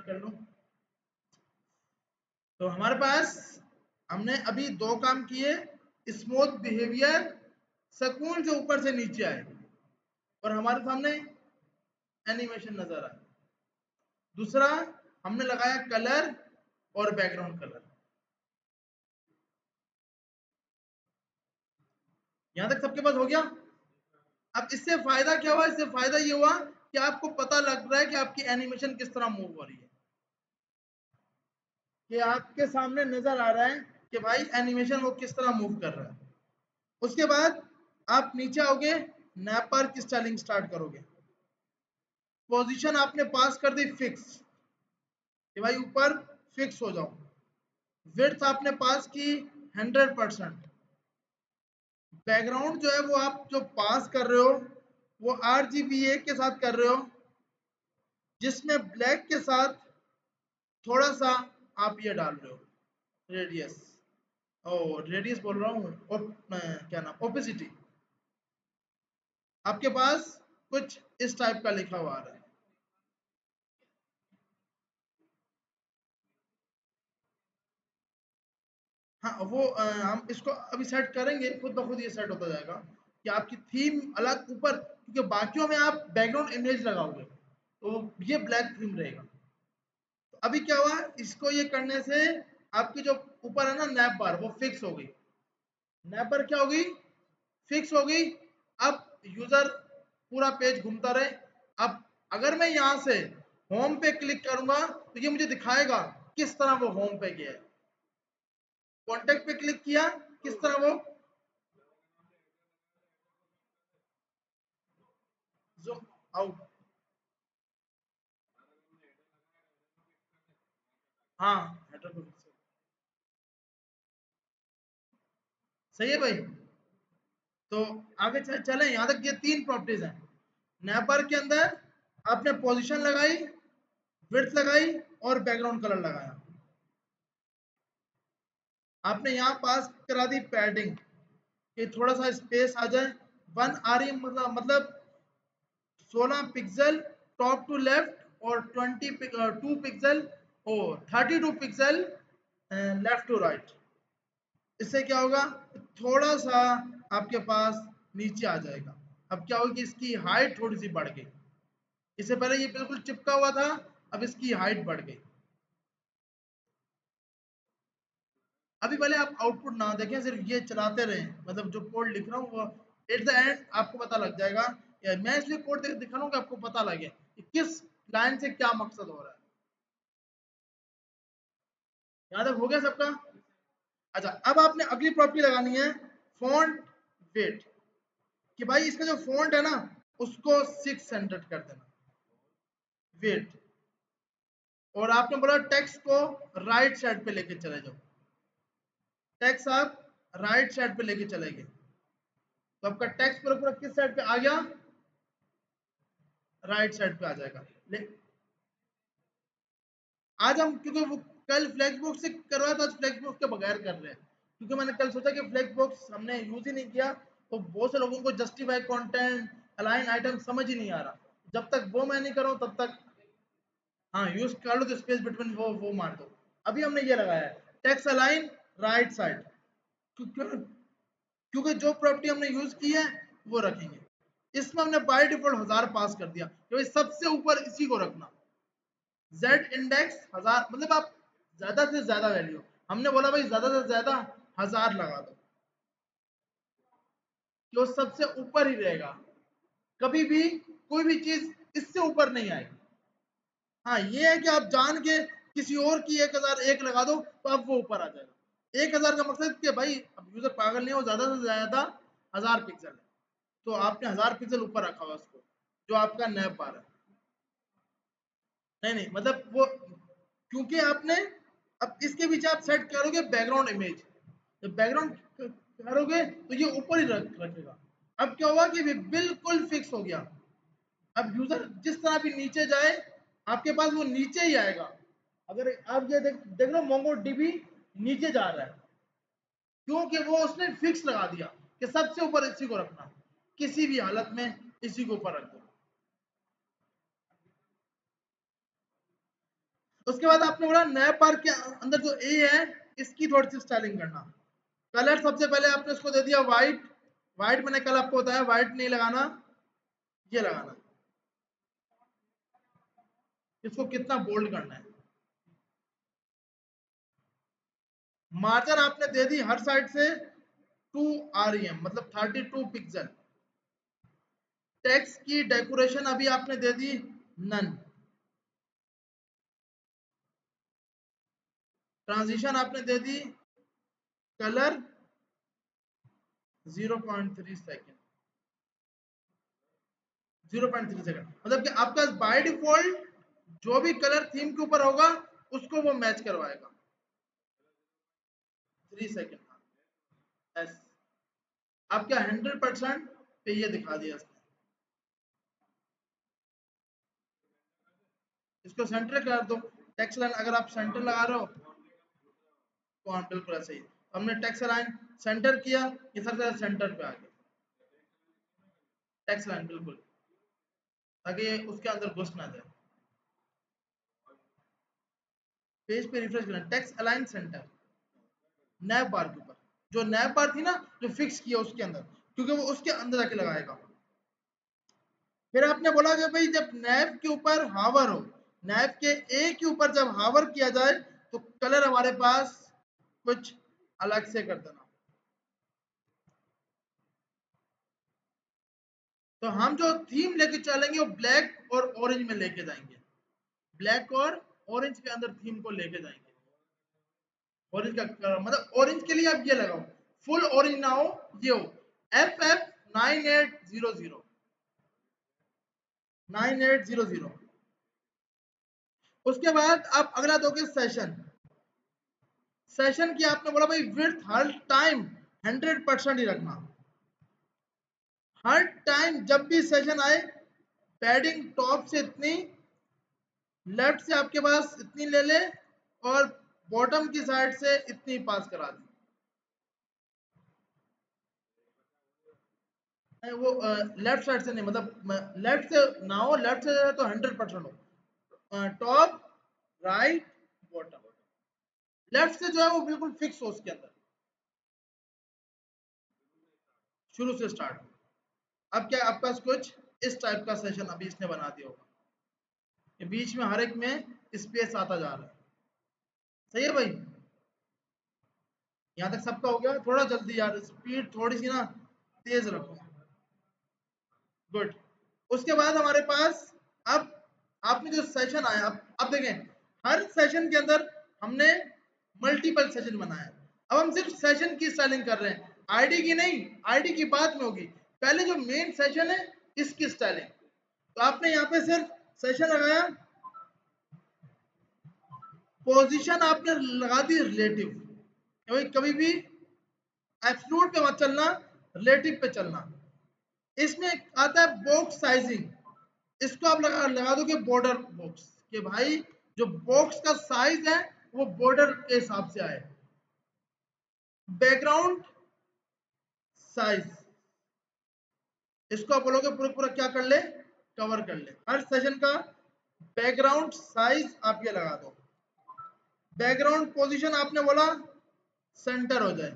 कर लूं। तो हमारे पास हमने अभी दो काम किए, स्मूथ बिहेवियर, सकून से ऊपर से नीचे आए और हमारे सामने एनिमेशन नजर आए। दूसरा हमने लगाया कलर और बैकग्राउंड कलर। यहां तक सबके पास हो गया। अब इससे फायदा क्या हुआ? इससे फायदा ये हुआ कि आपको पता लग रहा है कि आपकी एनिमेशन किस तरह मूव हो रही है, कि आपके सामने नजर आ रहा है कि भाई एनिमेशन वो किस तरह मूव कर रहा है। उसके बाद आप नीचे आओगे, नैपर की स्टाइलिंग स्टार्ट करोगे। पोजीशन आपने पास कर दी फिक्स, कि भाई ऊपर फिक्स हो जाओ। विड्थ आपने पास की 100%। बैकग्राउंड जो है वो आप जो पास कर रहे हो वो RGBA के साथ कर रहे हो, जिसमें ब्लैक के साथ थोड़ा सा आप ये डाल रहे हो रेडियस, और रेडियस बोल रहा हूँ क्या नाम, ओपेसिटी। आपके पास कुछ इस टाइप का लिखा हुआ आ रहा है। हाँ वो हम इसको अभी सेट करेंगे, खुद ब खुद ये सेट होता जाएगा कि आपकी थीम अलग ऊपर, क्योंकि बाकियों में आप बैकग्राउंड इमेज लगाओगे तो ये ब्लैक थीम रहेगा। तो अभी क्या हुआ, इसको ये करने से आपकी जो ऊपर है ना नैप बार, वो फिक्स हो गई। नैप बार क्या होगी? फिक्स हो गई। अब यूजर पूरा पेज घूमता रहे। अब अगर मैं यहां से होम पे क्लिक करूंगा तो ये मुझे दिखाएगा किस तरह वो होम पे गया है। कॉन्टेक्ट पे क्लिक किया, किस तरह वो जूम आउट। हाँ हेडर को fix कर। सही है भाई। तो आगे चले, यहां तक ये तीन प्रॉपर्टीज हैं। नैपर के अंदर आपने पोजीशन लगाई, विड्थ लगाई और बैकग्राउंड कलर लगाया। आपने यहाँ पास करा दी पैडिंग, कि थोड़ा सा स्पेस आ जाए। 1 rem मतलब 16 पिक्सल टॉप टू लेफ्ट और 2 पिक्सल और 32 पिक्सल लेफ्ट टू राइट। इससे क्या होगा, थोड़ा सा आपके पास नीचे आ जाएगा। अब क्या होगी, इसकी हाइट थोड़ी सी बढ़ गई। इससे पहले ये बिल्कुल चिपका हुआ था, अब इसकी हाइट बढ़ गई। अभी पहले आप आउटपुट ना देखें, सिर्फ ये चलाते रहें, मतलब जो कोड लिख रहा हूँ वो एट द एंड आपको पता लग जाएगा। मैं इसलिए कोड दिखा रहा हूँ कि आपको पता लगे कि किस लाइन से क्या मकसद हो रहा है। यहाँ तक हो गया सबका? अच्छा, अब आपने अगली प्रॉपर्टी लगानी है फॉन्ट वेट, कि भाई इसका जो फॉन्ट है ना उसको 600 कर देना वेट। और आपने बोला टेक्स्ट को राइट साइड पे लेके चले जाओ। टेक्स्ट आप राइट साइड पे लेके चले गए तो आपका टेक्स्ट पूरा पूरा किस साइड पे आ गया? राइट साइड पे आ जाएगा। आज हम क्योंकि वो कल फ्लेक्स बॉक्स से करवाया था, आज फ्लेक्स बॉक्स के बगैर कर रहे हैं, क्योंकि मैंने कल सोचा कि फ्लेक्स बॉक्स हमने यूज ही नहीं किया, तो बहुत से लोगों को जस्टिफाई कंटेंट, अलाइन आइटम समझ ही नहीं आ रहा। जब तक वो मैं नहीं कर रहा हूं तब तक हाँ यूज कर लो, तो स्पेस बिटवीन वो मार दो। अभी हमने ये लगाया है टेक्स्ट अलाइन राइट साइड, क्योंकि जो प्रॉपर्टी हमने यूज की है वो रखेंगे। इसमें हमने बाय डिफॉल्ट 1000 पास कर दिया, क्योंकि सबसे ऊपर इसी को रखना। Z इंडेक्स 1000, मतलब आप ज्यादा से ज्यादा वैल्यू, हमने बोला भाई ज्यादा से ज्यादा 1000 लगा दो, कि वो सबसे ऊपर ही रहेगा। कभी भी कोई भी चीज इससे ऊपर नहीं आएगी। हाँ ये है कि आप जान के किसी और की 1001 लगा दो तो अब वो ऊपर आ जाएगा। 1000 का मकसद कि भाई अब यूजर पागल नहीं हो, ज्यादा से ज्यादा 1000 पिक्सल है, तो आपने 1000 पिक्सल ऊपर रखा हुआ उसको, जो आपका नैप बार है। नहीं नहीं, मतलब वो क्योंकि आपने अब इसके पीछे आप सेट करोगे बैकग्राउंड इमेज, जब बैकग्राउंड करोगे तो ये ऊपर ही रखेगा। अब क्या हुआ कि बिल्कुल फिक्स हो गया। अब यूजर जिस तरह भी नीचे जाए आपके पास वो नीचे ही आएगा। अगर आप ये देख रहे हो मोंगो डीबी नीचे जा रहा है, क्योंकि वो उसने फिक्स लगा दिया कि सबसे ऊपर इसी को रखना, किसी भी हालत में इसी को ऊपर रख दो। उसके बाद आपने बोला नए बार के अंदर जो ए है इसकी थोड़ी सी स्टाइलिंग करना। कलर सबसे पहले आपने उसको दे दिया व्हाइट। व्हाइट मैंने कल आपको बताया व्हाइट नहीं लगाना, ये लगाना। इसको कितना बोल्ड करना है। मार्जिन आपने दे दी हर साइड से 2 REM मतलब 32 पिक्सल। टेक्स्ट की डेकोरेशन अभी आपने दे दी नन। ट्रांजिशन आपने दे दी कलर 0.3 सेकंड। 0.3 सेकंड मतलब कि आपका बाय डिफॉल्ट जो भी कलर थीम के ऊपर होगा उसको वो मैच करवाएगा। 3 सेकंड। यस, आपका 100% पे ये दिखा दिया इसने। इसको सेंटर कर दो। टेक्स्ट लाइन अगर आप सेंटर लगा रहे हो तो हाँ बिल्कुल ऐसे ही। हमने टेक्स्ट लाइन सेंटर किया, ये सबसे सेंटर पे आ गया टेक्स्ट लाइन बिल्कुल, ताकि ये उसके अंदर घुस ना जाए। पेज पे रिफ्रेश करना, टेक्स्ट अलाइन सेंटर नैब बार के ऊपर। जो नैब बार थी ना जो फिक्स किया उसके अंदर, क्योंकि वो उसके अंदर जाके लगाएगा। फिर आपने बोला कि भाई जब नैब के ऊपर हावर हो, नैब के ए के ऊपर जब हावर किया जाए तो कलर हमारे पास कुछ अलग से कर देना। तो हम जो थीम लेके चलेंगे वो ब्लैक और ऑरेंज में लेके जाएंगे। ब्लैक और ऑरेंज के अंदर थीम को लेके जाएंगे। ऑरेंज का मतलब ऑरेंज के लिए आप ये लगाओ, फुल ऑरेंज ना हो, ये हो FF9800 9800। उसके बाद आप अगला दोगे सेशन। सेशन की आपने बोला भाई विड्थ हर टाइम 100% ही रखना। हर टाइम जब भी सेशन आए पैडिंग टॉप से इतनी, लेफ्ट से आपके पास इतनी ले ले और बॉटम की साइड से इतनी पास करा दी। वो लेफ्ट साइड से नहीं, मतलब लेफ्ट से ना हो, लेफ्ट से तो 100% हो। टॉप राइट बॉटम, लेफ्ट से जो है वो बिल्कुल फिक्स हो उसके अंदर, शुरू से स्टार्ट। अब क्या आपका कुछ इस टाइप का सेशन अभी इसने बना दिया होगा, ये बीच में हर एक में स्पेस आता जा रहा है। सही है भाई, यहाँ तक सबका हो गया। थोड़ा जल्दी यार, स्पीड थोड़ी सी ना तेज रखो। गुड। उसके बाद हमारे पास अब आपने जो सेशन आया, अब देखें हर सेशन के अंदर हमने मल्टीपल सेशन बनाया। अब हम सिर्फ सेशन की स्टाइलिंग कर रहे हैं, आईडी की नहीं। आईडी की बात में होगी, पहले जो मेन सेशन है इसकी स्टाइलिंग। तो आपने यहाँ पे सिर्फ सेशन लगाया, पोजीशन आपने लगा दी रिलेटिव। भाई कभी भी एब्सोल्यूट पे मत चलना, रिलेटिव पे चलना। इसमें आता है बॉक्स साइजिंग, इसको आप लगा दोगे बॉर्डर बॉक्स, कि भाई जो बॉक्स का साइज है वो बॉर्डर के हिसाब से आए। बैकग्राउंड साइज, इसको आप बोलोगे पूरा पूरा क्या कर ले, कवर कर ले। हर सेशन का बैकग्राउंड साइज आप ये लगा दो। बैकग्राउंड पोजीशन आपने बोला सेंटर हो जाए।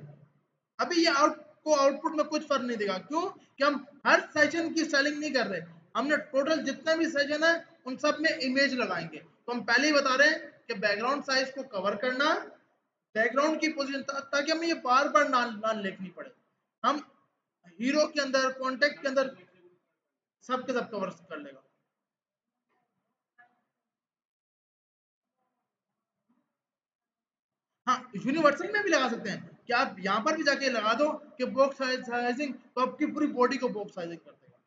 अभी ये आउटपुट में कुछ फर्क नहीं देगा, क्यों कि हम हर सेशन की स्टाइलिंग नहीं कर रहे, हमने टोटल जितने भी सेशन है उन सब में इमेज लगाएंगे। तो हम पहले ही बता रहे हैं कि बैकग्राउंड साइज को कवर करना, बैकग्राउंड की पोजीशन, ताकि हमें ये बार बार ना लिखनी पड़े। हम हीरो के अंदर, कॉन्टेक्ट के अंदर सब के सब कवर कर लेगा। हाँ, यूनिवर्सल में भी लगा सकते हैं कि आप यहाँ पर भी जाके लगा दो कि बॉक्स साइजिंग, तो आपकी पूरी बॉडी को बॉक्स साइजिंग कर देगा।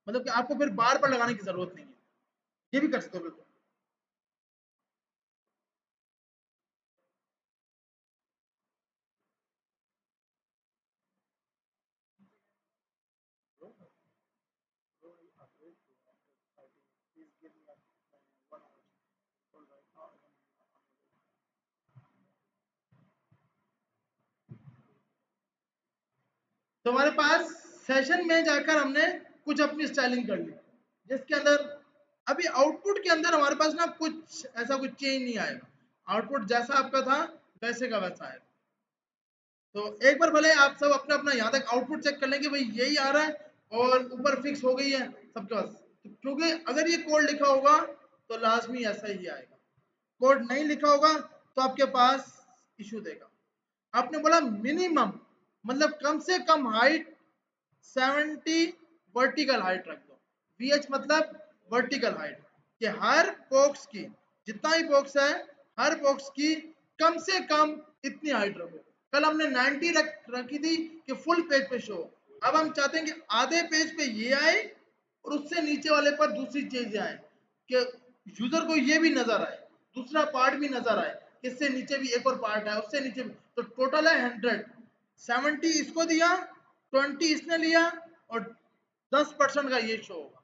मतलब कि आपको फिर बार बार लगाने की जरूरत नहीं है, ये भी कर सकते हो बिल्कुल। तो हमारे पास सेशन में जाकर हमने कुछ अपनी स्टाइलिंग कर ली, जिसके अंदर अभी आउटपुट के अंदर हमारे पास ना कुछ ऐसा कुछ चेंज नहीं आएगा, आउटपुट जैसा आपका था वैसे का वैसा आएगा। तो एक बार भले आप सब अपना अपना यहाँ तक आउटपुट चेक कर लेंगे, भाई यही आ रहा है और ऊपर फिक्स हो गई है सबके पास। तो क्योंकि अगर ये कोड लिखा होगा तो लाजमी ऐसा ही आएगा, कोड नहीं लिखा होगा तो आपके पास इशू देगा। आपने बोला मिनिमम मतलब कम से कम हाइट 70 वर्टिकल हाइट रख दो। VH मतलब वर्टिकल हाइट, कि हर बॉक्स की जितना ही बॉक्स है हर बॉक्स की कम से कम इतनी हाइट रखो। कल हमने 90 रखी थी कि फुल पेज पे शो, अब हम चाहते हैं कि आधे पेज पे ये आए और उससे नीचे वाले पर दूसरी चीजें आए, कि यूजर को ये भी नजर आए, दूसरा पार्ट भी नजर आए, इससे नीचे भी एक और पार्ट है, उससे नीचे भी। तो टोटल है 100, 70 इसको दिया, 20 इसने लिया और 10% का ये शो होगा।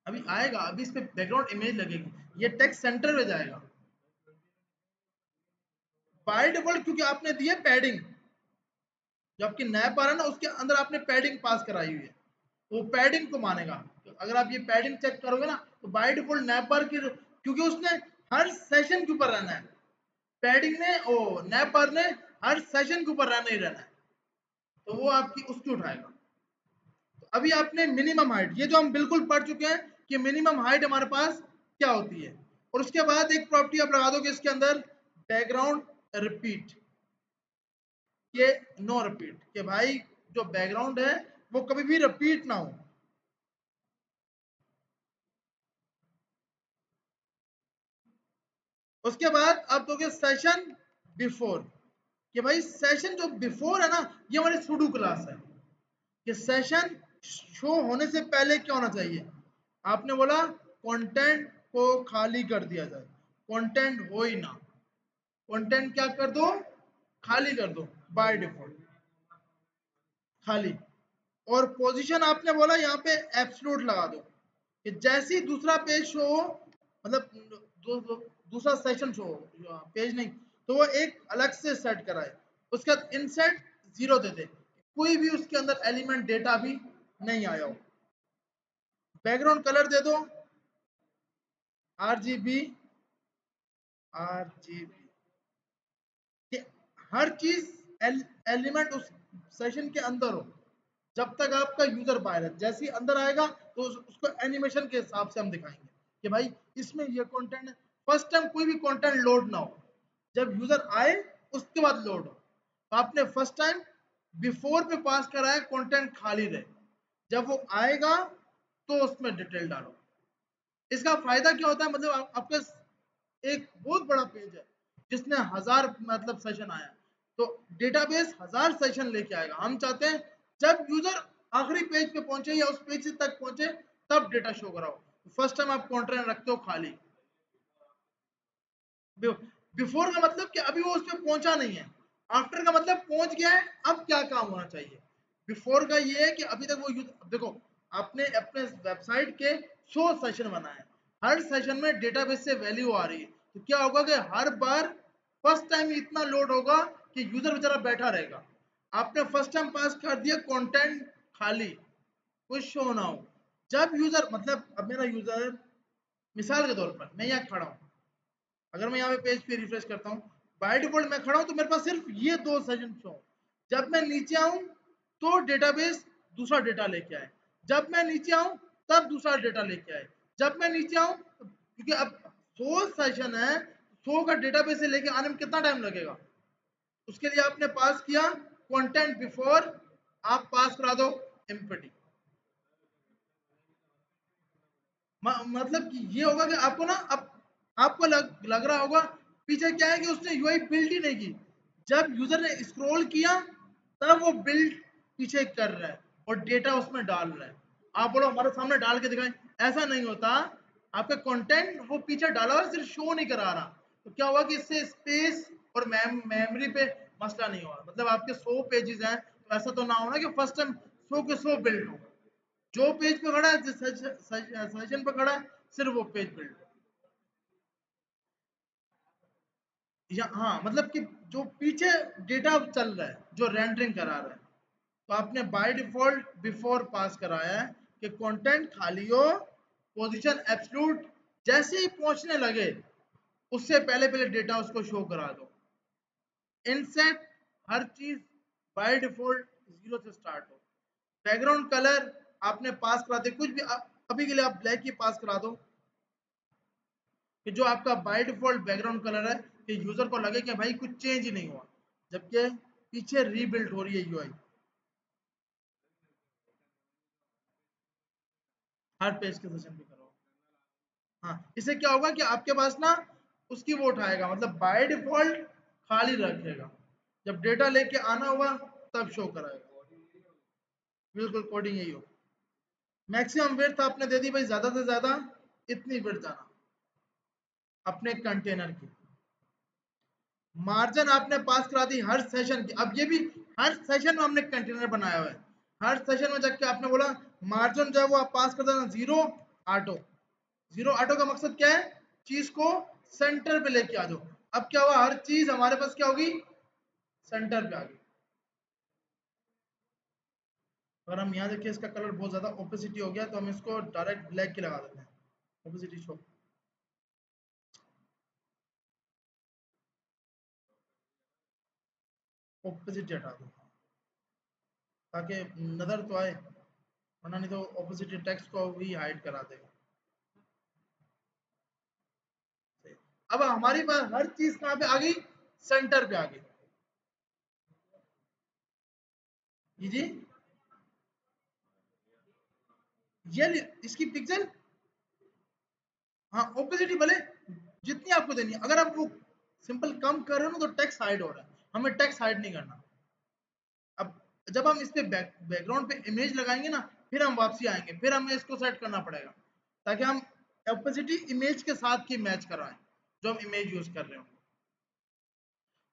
अभी आएगा, अभी इस पे बैकग्राउंड इमेज लगेगी, ये टेक्स्ट सेंटर में जाएगा बाय डिफॉल्ट, क्योंकि आपने दी है पैडिंग। जो आपकी नैप आ रहा है ना उसके अंदर आपने पैडिंग पास कराई हुई है, वो पैडिंग को मानेगा। तो अगर आप ये पैडिंग चेक करोगे ना तो बाय डिफॉल्ट नैप बार की, क्योंकि उसने हर सेशन के ऊपर रहना है, पैडिंग ने ओ नैप बार ने हर सेशन के ऊपर रहना ही रहना है, तो वो आपकी उसकी उठाएगा। तो अभी आपने मिनिमम हाइट, ये जो हम बिल्कुल पढ़ चुके हैं कि मिनिमम हाइट हमारे पास क्या होती है, और उसके बाद एक प्रॉपर्टी आप लगा दोगे इसके अंदर, बैकग्राउंड रिपीट, के नो रिपीट, कि भाई जो बैकग्राउंड है वो कभी भी रिपीट ना हो। उसके बाद आप दोगे सेशन बिफोर, कि भाई सेशन जो बिफोर है ना ये हमारी सुडो क्लास है, कि सेशन शो होने से पहले क्या होना चाहिए। आपने बोला कंटेंट को खाली कर दिया जाए, कंटेंट हो ही ना, कंटेंट क्या कर दो, खाली कर दो बाय डिफॉल्ट, खाली। और पोजीशन आपने बोला यहाँ पे एब्सोल्यूट लगा दो, कि जैसे ही दूसरा पेज शो हो, मतलब दूसरा सेशन शो हो, पेज नहीं, तो वो एक अलग से सेट कराए। उसके बाद इनसेट 0 दे दे, कोई भी उसके अंदर एलिमेंट डेटा भी नहीं आया हो। बैकग्राउंड कलर दे दो RGB, RGB, कि हर चीज एलिमेंट उस सेशन के अंदर हो जब तक आपका यूजर बाहर है। जैसे ही अंदर आएगा तो उसको एनिमेशन के हिसाब से हम दिखाएंगे कि भाई इसमें ये कंटेंट है। फर्स्ट टाइम कोई भी कंटेंट लोड ना हो, जब यूजर आए उसके बाद लोड हो। तो आपने फर्स्ट टाइम बिफोर पे पास करा है कंटेंट खाली रहे, जब वो आएगा तो उसमें डिटेल डालो। इसका फायदा क्या होता है, मतलब आपका एक बहुत बड़ा पेज है जिसने 1000 मतलब सेशन आया, तो डेटाबेस 1000 सेशन लेके आएगा। हम चाहते हैं जब यूजर आखिरी पेज पे पहुंचे या उस पेज तक पहुंचे तब डेटा शो कराओ। फर्स्ट टाइम आप कंटेंट रखते हो खाली, बिफोर का मतलब कि अभी वो उस पर पहुंचा नहीं है, आफ्टर का मतलब पहुंच गया है, अब क्या काम होना चाहिए। बिफोर का ये है कि अभी तक वो देखो, आपने अपने वेबसाइट के 100 सेशन बनाए, हर सेशन में डेटाबेस से वैल्यू आ रही है, तो क्या होगा कि हर बार फर्स्ट टाइम इतना लोड होगा कि यूजर बेचारा बैठा रहेगा। आपने फर्स्ट टाइम पास कर दिया कंटेंट खाली, कुछ शो ना हो। जब यूजर मतलब अब मेरा यूजर, मिसाल के तौर पर मैं यहाँ खड़ा हूँ, अगर मैं यहाँ पे पेज पे रिफ्रेश करता हूँ, बाय डिफॉल्ट मैं खड़ा हूँ तो मेरे पास सिर्फ ये 2 सेशन शो। जब मैं नीचे आऊँ तो डेटाबेस दूसरा डेटा लेके आए, जब मैं नीचे आऊँ तब दूसरा डेटा लेके आए, जब मैं नीचे आऊँ, क्योंकि अब 100 सेशन है, 100 का डेटाबेस से लेके आने में कितना टाइम लगेगा। उसके लिए आपने पास किया कंटेंट बिफोर, आप पास करा दो एम्पटी। मतलब कि ये होगा कि आपको ना अब आपको लग रहा होगा पीछे क्या है कि उसने यूआई बिल्ड ही नहीं की, जब यूजर ने स्क्रॉल किया तब वो बिल्ड पीछे कर रहा है और डेटा उसमें डाल रहा है। आप बोलो हमारे सामने डाल के दिखाएं, ऐसा नहीं होता। आपका कंटेंट वो पीछे डाला हुआ सिर्फ शो नहीं करा रहा, तो क्या हुआ कि इससे स्पेस और मेमोरी पे मसला नहीं हुआ। मतलब आपके 100 पेजेस हैं तो ऐसा तो ना होना कि फर्स्ट टाइम 100 के 100 बिल्ड हो, जो पेज पे खड़ा है जिस सेशन पे खड़ा है सिर्फ वो पेज बिल्ड। या हाँ मतलब कि जो पीछे डेटा चल रहा है जो रेंडरिंग करा रहा है, तो आपने बाय डिफॉल्ट बिफोर पास कराया है, कि कंटेंट खाली हो, पोजीशन एब्सोल्यूट, जैसे ही पहुंचने लगे उससे पहले पहले डेटा उसको शो करा दो। इनसेट हर चीज बाय डिफॉल्ट 0 से स्टार्ट हो। बैकग्राउंड कलर आपने पास करा दे, कुछ भी अभी के लिए आप ब्लैक ही पास करा दो कि जो आपका बाय डिफॉल्ट बैकग्राउंड कलर है, कि यूजर को लगे कि भाई कुछ चेंज ही नहीं हुआ, जबकि पीछे रीबिल्ड हो रही है यूआई। हर पेज के सेशन पे करो। हाँ, इससे क्या होगा कि आपके पास ना उसकी वो उठाएगा, मतलब बाय डिफॉल्ट खाली रखेगा, जब डेटा लेके आना होगा तब शो कराएगा। बिल्कुल कोडिंग यही हो। मैक्सिमम विड्थ आपने दे दी भाई, ज्यादा से ज्यादा इतनी विड्थ जाना अपने कंटेनर की। मार्जिन आपने पास करा दी हर सेशन की। अब ये भी हर सेशन में हमने कंटेनर बनाया हुआ है। हर सेशन में जाके आपने बोला मार्जिन जो है वो आप पास कर देना 0 ऑटो। 0 ऑटो का मकसद क्या है? चीज को सेंटर पे लेके आ जाओ। अब क्या हुआ, हर चीज हमारे पास क्या होगी, सेंटर पे आ गई। अगर हम यहाँ देखिए इसका कलर बहुत ज्यादा ओपेसिटी हो गया, तो हम इसको डायरेक्ट ब्लैक की लगा देते हैं, ओपेसिटी शो। ओपेसिटी हटा दो ताकि नजर तो आए, वरना नहीं तो ओपेसिटी टेक्स्ट को भी हाइड करा देगा। अब हमारी पास हर चीज कहाँ पे आ गई, सेंटर पे आ गई। जी, ये इसकी पिक्सल, हाँ ओपेसिटी भले जितनी आपको देनी है। अगर आप वो सिंपल कम कर रहे हो ना तो टेक्स्ट हाइड हो रहा है, हमें टेक्स्ट हाइड नहीं करना। अब जब हम इस पे बैकग्राउंड पे इमेज लगाएंगे ना, फिर हम वापसी आएंगे, फिर हमें इसको सेट करना पड़ेगा ताकि हम ओपेसिटी इमेज के साथ की मैच कराएं जो हम इमेज यूज कर रहे हो।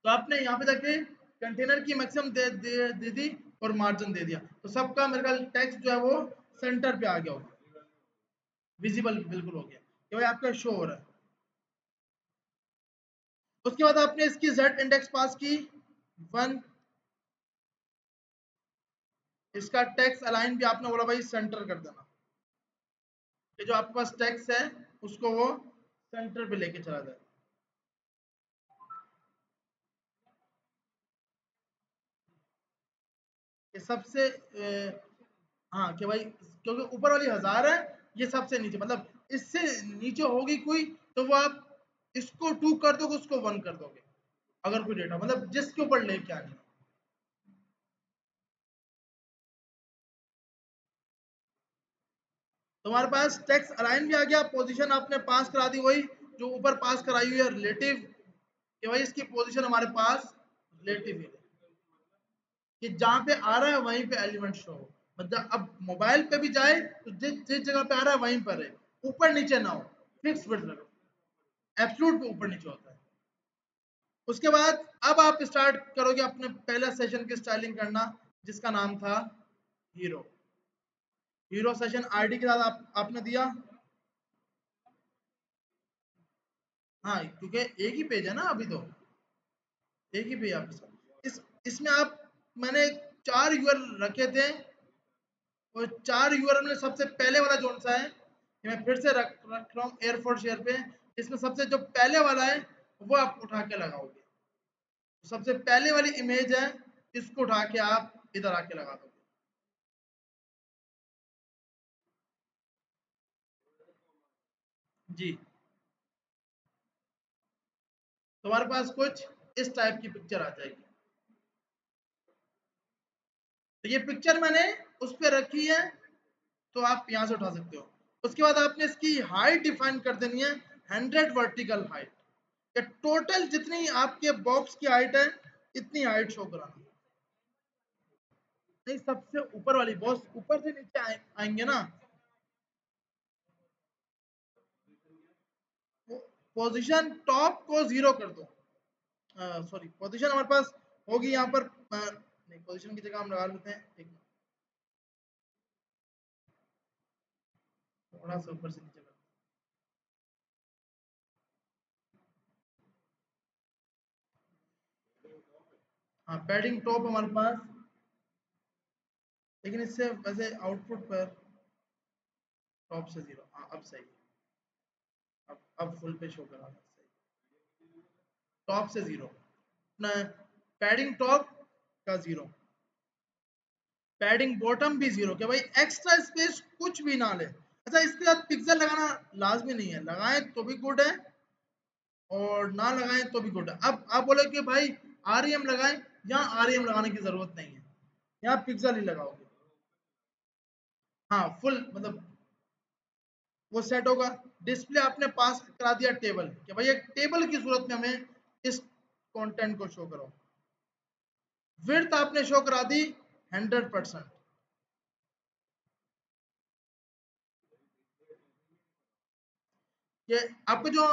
तो आपने यहाँ पे जाके कंटेनर की मैक्सिमम दे दी और मार्जिन दे दिया, तो सबका मेरे ख्याल टेक्स्ट जो है वो सेंटर पे आ गया होगा, विजिबल बिल्कुल हो गया कि भाई आपका शो हो रहा है। उसके बाद आपने इसकी z इंडेक्स पास की 1। इसका टेक्स्ट अलाइन भी आपने बोला भाई सेंटर कर देना, कि जो आपके पास टेक्स्ट है उसको वो सेंटर पे लेके चला जाए। ये सबसे हाँ कि भाई क्योंकि ऊपर वाली 1000 है, ये सबसे नीचे, मतलब इससे नीचे होगी कोई तो वो आप इसको 2 कर दोगे, उसको 1 कर दोगे, अगर कोई डेटा मतलब जिसके ऊपर लेके आनी है। तुम्हारे पास टेक्स्ट अलाइन भी आ गया, पोजीशन आपने पास करा दी वही जो ऊपर पास कराई हुई है रिलेटिव, कि भाई इसकी पोजीशन हमारे पास रिलेटिव है, कि जहां पे आ रहा है वहीं पे एलिमेंट शो हो। मतलब अब मोबाइल पे भी जाए तो जिस जिस जगह पे आ रहा है वहीं पर है, ऊपर नीचे ना हो, फिक्स विड्थ रखो। एब्सोल्यूट पे ऊपर नीचे होता है। उसके बाद अब आप स्टार्ट करोगे अपने पहला सेशन की स्टाइलिंग करना, जिसका नाम था हीरो। हीरो सेशन आईडी के साथ आपने दिया। हाँ क्योंकि एक ही पेज है ना अभी तो, एक ही पेज आपके साथ इसमें आप, मैंने 4 यूआरएल रखे थे, और 4 यूआरएल में सबसे पहले वाला कौन सा है, ये मैं फिर से रख रहा हूँ एयरफोर्स शेयर पे। इसमें सबसे जो पहले वाला है वो आप उठा के लगाओगे, तो सबसे पहले वाली इमेज है, इसको उठा के आप इधर आके लगा दोगे। जी, तुम्हारे पास कुछ इस टाइप की पिक्चर आ जाएगी। तो ये पिक्चर मैंने उस पर रखी है, तो आप यहाँ से उठा सकते हो। उसके बाद आपने इसकी हाइट डिफाइन कर देनी है, 100 वर्टिकल हाइट, या टोटल जितनी आपके बॉक्स की हाइट है इतनी हाइट शो कराना। नहीं, सबसे ऊपर वाली बॉक्स, ऊपर से नीचे आएंगे ना, पोजीशन टॉप को 0 कर दो। सॉरी, पोजीशन हमारे पास होगी यहाँ पर, नहीं पोजीशन की जगह हम लगा लेते हैं एक, थोड़ा सा ऊपर से नीचे कर। हाँ पैडिंग टॉप हमारे पास, लेकिन इससे वैसे आउटपुट पर टॉप से 0, हाँ अब सही है। अब फुल पे शो करा रहा है, सही। टॉप से 0, अपना पैडिंग टॉप का 0, पैडिंग बॉटम भी 0, कि भाई एक्स्ट्रा स्पेस कुछ भी ना ले। अच्छा, इसके साथ पिक्सल लगाना लाजमी नहीं है, लगाएं तो भी गुड है और ना लगाएं तो भी गुड है। अब आप बोले कि भाई आरईएम लगाएं, यहाँ आरईएम लगाने की जरूरत नहीं है, यहाँ पिक्सल ही लगाओगे। हाँ फुल मतलब वो सेट होगा। डिस्प्ले आपने पास करा दिया टेबल, कि भाई एक टेबल की सूरत में हमें इस कंटेंट को शो करो। विड्थ आपने शो करा दी 100%। कि आपका जो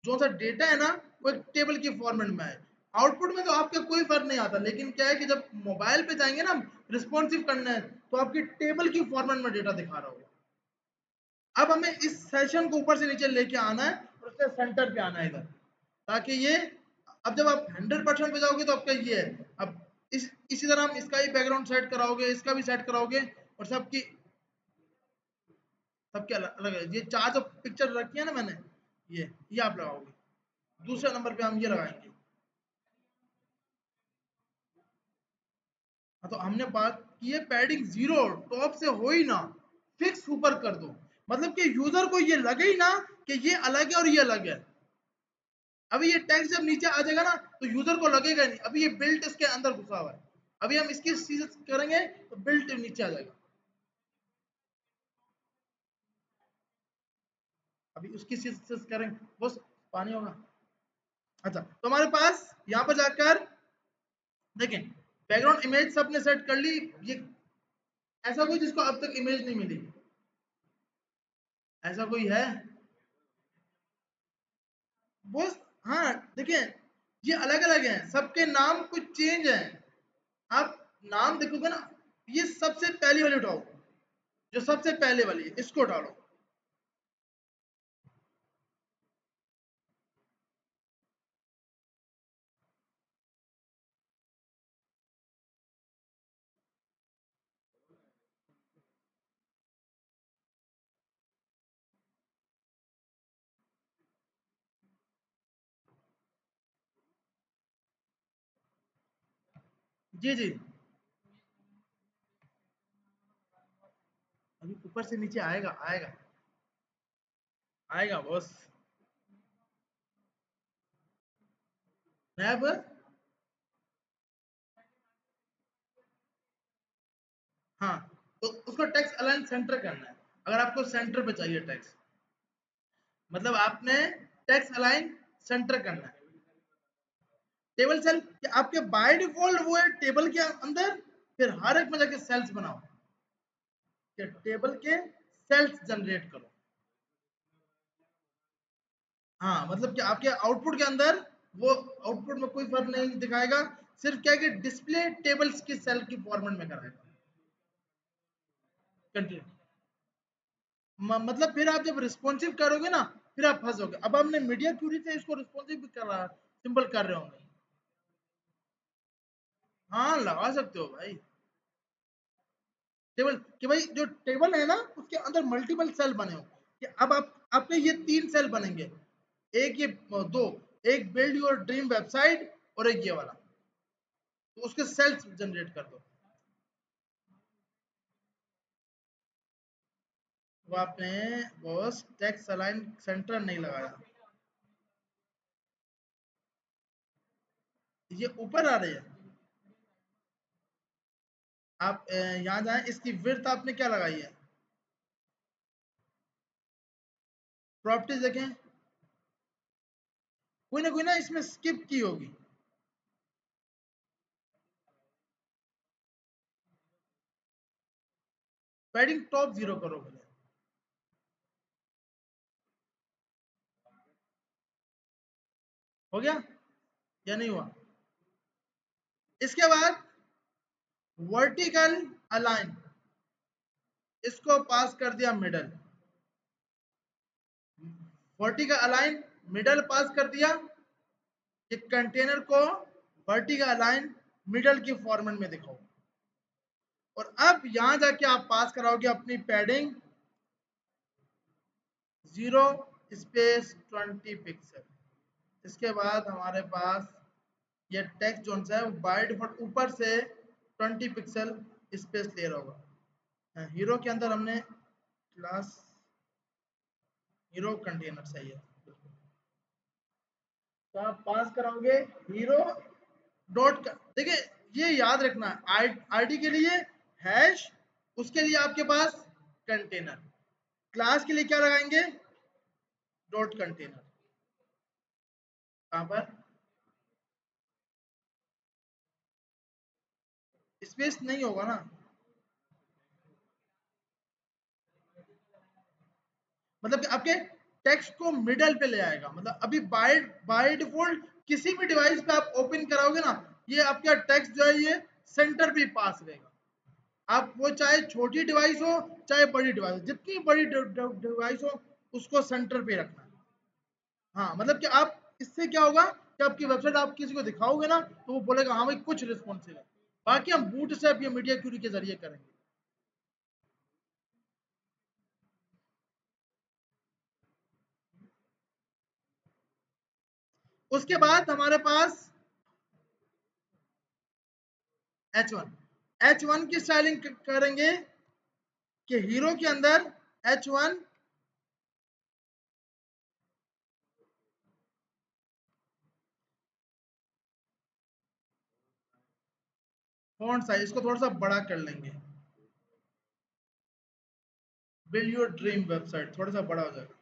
जो सा डेटा है ना, वो एक टेबल की फॉर्मेट में है। आउटपुट में तो आपका कोई फर्क नहीं आता, लेकिन क्या है कि जब मोबाइल पे जाएंगे ना, रिस्पॉन्सिव करना है, तो आपकी टेबल की फॉर्मेट में डेटा दिखा रहा होगा। अब हमें इस सेशन को ऊपर से नीचे लेके आना है और उसके सेंटर पे आना है इधर, ताकि ये, अब जब आप 100% पे जाओगे तो आपका ये है। अब इसी तरह हम इसका ही बैकग्राउंड सेट कराओगे, इसका भी सेट कराओगे, और सबकी सबके अलग अलग है। ये चार जो पिक्चर रखी है ना मैंने, ये आप लगाओगे। दूसरे नंबर पे हम ये लगाएंगे। हाँ, तो हमने बात की है पैडिंग 0, टॉप से हो ही ना, फिक्स ऊपर कर दो। मतलब कि यूजर को ये लगे ही ना कि ये अलग है और ये अलग है। अभी ये टैक्स जब नीचे आ जाएगा ना, तो यूजर को लगेगा नहीं, अभी ये बिल्ट इसके अंदर घुसा हुआ है। अभी हम इसकी चीज करेंगे तो बिल्ट नीचे आ जाएगा। अभी उसकी चीज करेंगे बस, पानी होगा। अच्छा, तो हमारे पास यहाँ पर जाकर देखें, बैकग्राउंड इमेज सबने सेट कर ली। ये ऐसा कोई जिसको अब तक इमेज नहीं मिली, ऐसा कोई है? वो, हाँ देखिए, ये अलग अलग हैं, सबके नाम कुछ चेंज हैं। आप नाम देखोगे ना, ये सबसे पहली वाली उठाओ, जो सबसे पहले वाली है इसको डालो। जी जी, अभी ऊपर से नीचे आएगा, आएगा आएगा बॉस। नैब, हाँ, तो उसको टेक्स्ट अलाइन सेंटर करना है। अगर आपको सेंटर पे चाहिए टेक्स्ट, मतलब आपने टेक्स्ट अलाइन सेंटर करना है। टेबल सेल आपके बाय डिफॉल्ट वो है टेबल के अंदर, फिर हर एक में जाके सेल्स बनाओ, कि टेबल के सेल्स जनरेट करो। हाँ, मतलब कि आपके आउटपुट के अंदर वो आउटपुट में कोई फर्क नहीं दिखाएगा, सिर्फ क्या है कि डिस्प्ले टेबल्स की सेल की फॉर्मेट में कराएगा। कंटिन्यू, मतलब फिर आप जब रिस्पॉन्सिव करोगे ना, फिर आप फंसोगे। अब हमने मीडिया क्यूरी से इसको रिस्पॉन्सिव भी कर रहा, सिंपल कर रहे होंगे। हाँ लगा सकते हो भाई। टेबल, कि भाई जो टेबल है ना, उसके अंदर मल्टीपल सेल बने हो, कि अब आप आपके ये 3 सेल बनेंगे, एक ये दो, एक बिल्ड योर ड्रीम वेबसाइट और एक ये वाला, तो उसके सेल्स जनरेट कर दो। वो आपने बॉस टेक्स्ट अलाइन सेंटर नहीं लगाया, ये ऊपर आ रही है। आप यहाँ जाएं, इसकी विड्थ आपने क्या लगाई है, प्रॉपर्टीज देखें, कोई ना इसमें स्किप की होगी। पैडिंग टॉप 0 करो पहले। हो गया या नहीं हुआ? इसके बाद वर्टिकल अलाइन, इसको पास कर दिया मिडल, वर्टिकल अलाइन मिडल पास कर दिया, कि कंटेनर को वर्टिकल अलाइन मिडल की फॉर्मेट में दिखाओ। और अब यहां जाके आप पास कराओगे अपनी पैडिंग जीरो स्पेस 20 पिक्सल। इसके बाद हमारे पास ये टेक्स्ट जोन है वो बाय डिफॉल्ट ऊपर से 20 पिक्सल स्पेस ले रहा होगा। हीरो के अंदर हमने क्लास हीरो कंटेनर सही है। तो आप पास कराओगे हीरो डॉट। देखिए ये याद रखना है आईडी के लिए हैश, उसके लिए आपके पास कंटेनर, क्लास के लिए क्या लगाएंगे डॉट कंटेनर। कहां पर स्पेस नहीं होगा ना, मतलब कि आपके टेक्स्ट को मिडल पे ले आएगा। मतलब अभी बाय बाय डिफॉल्ट किसी भी डिवाइस पे आप ओपन कराओगे ना, ये आपका टेक्स्ट जो है ये सेंटर पे पास रहेगा। आप वो चाहे छोटी डिवाइस हो चाहे बड़ी डिवाइस हो, जितनी बड़ी डिवाइस हो उसको सेंटर पे रखना है। हाँ मतलब कि आप इससे क्या होगा कि आपकी वेबसाइट आप किसी को दिखाओगे ना तो वो बोलेगा हाँ भाई कुछ रिस्पॉन्सिव है। बाकी हम बूट स्ट्रैप या मीडिया क्यूरी के जरिए करेंगे। उसके बाद हमारे पास H1। H1 की स्टाइलिंग करेंगे कि हीरो के अंदर H1 फॉन्ट साइज इसको थोड़ा सा बड़ा कर लेंगे। बिल्ड योर ड्रीम वेबसाइट थोड़ा सा बड़ा हो जाएगा।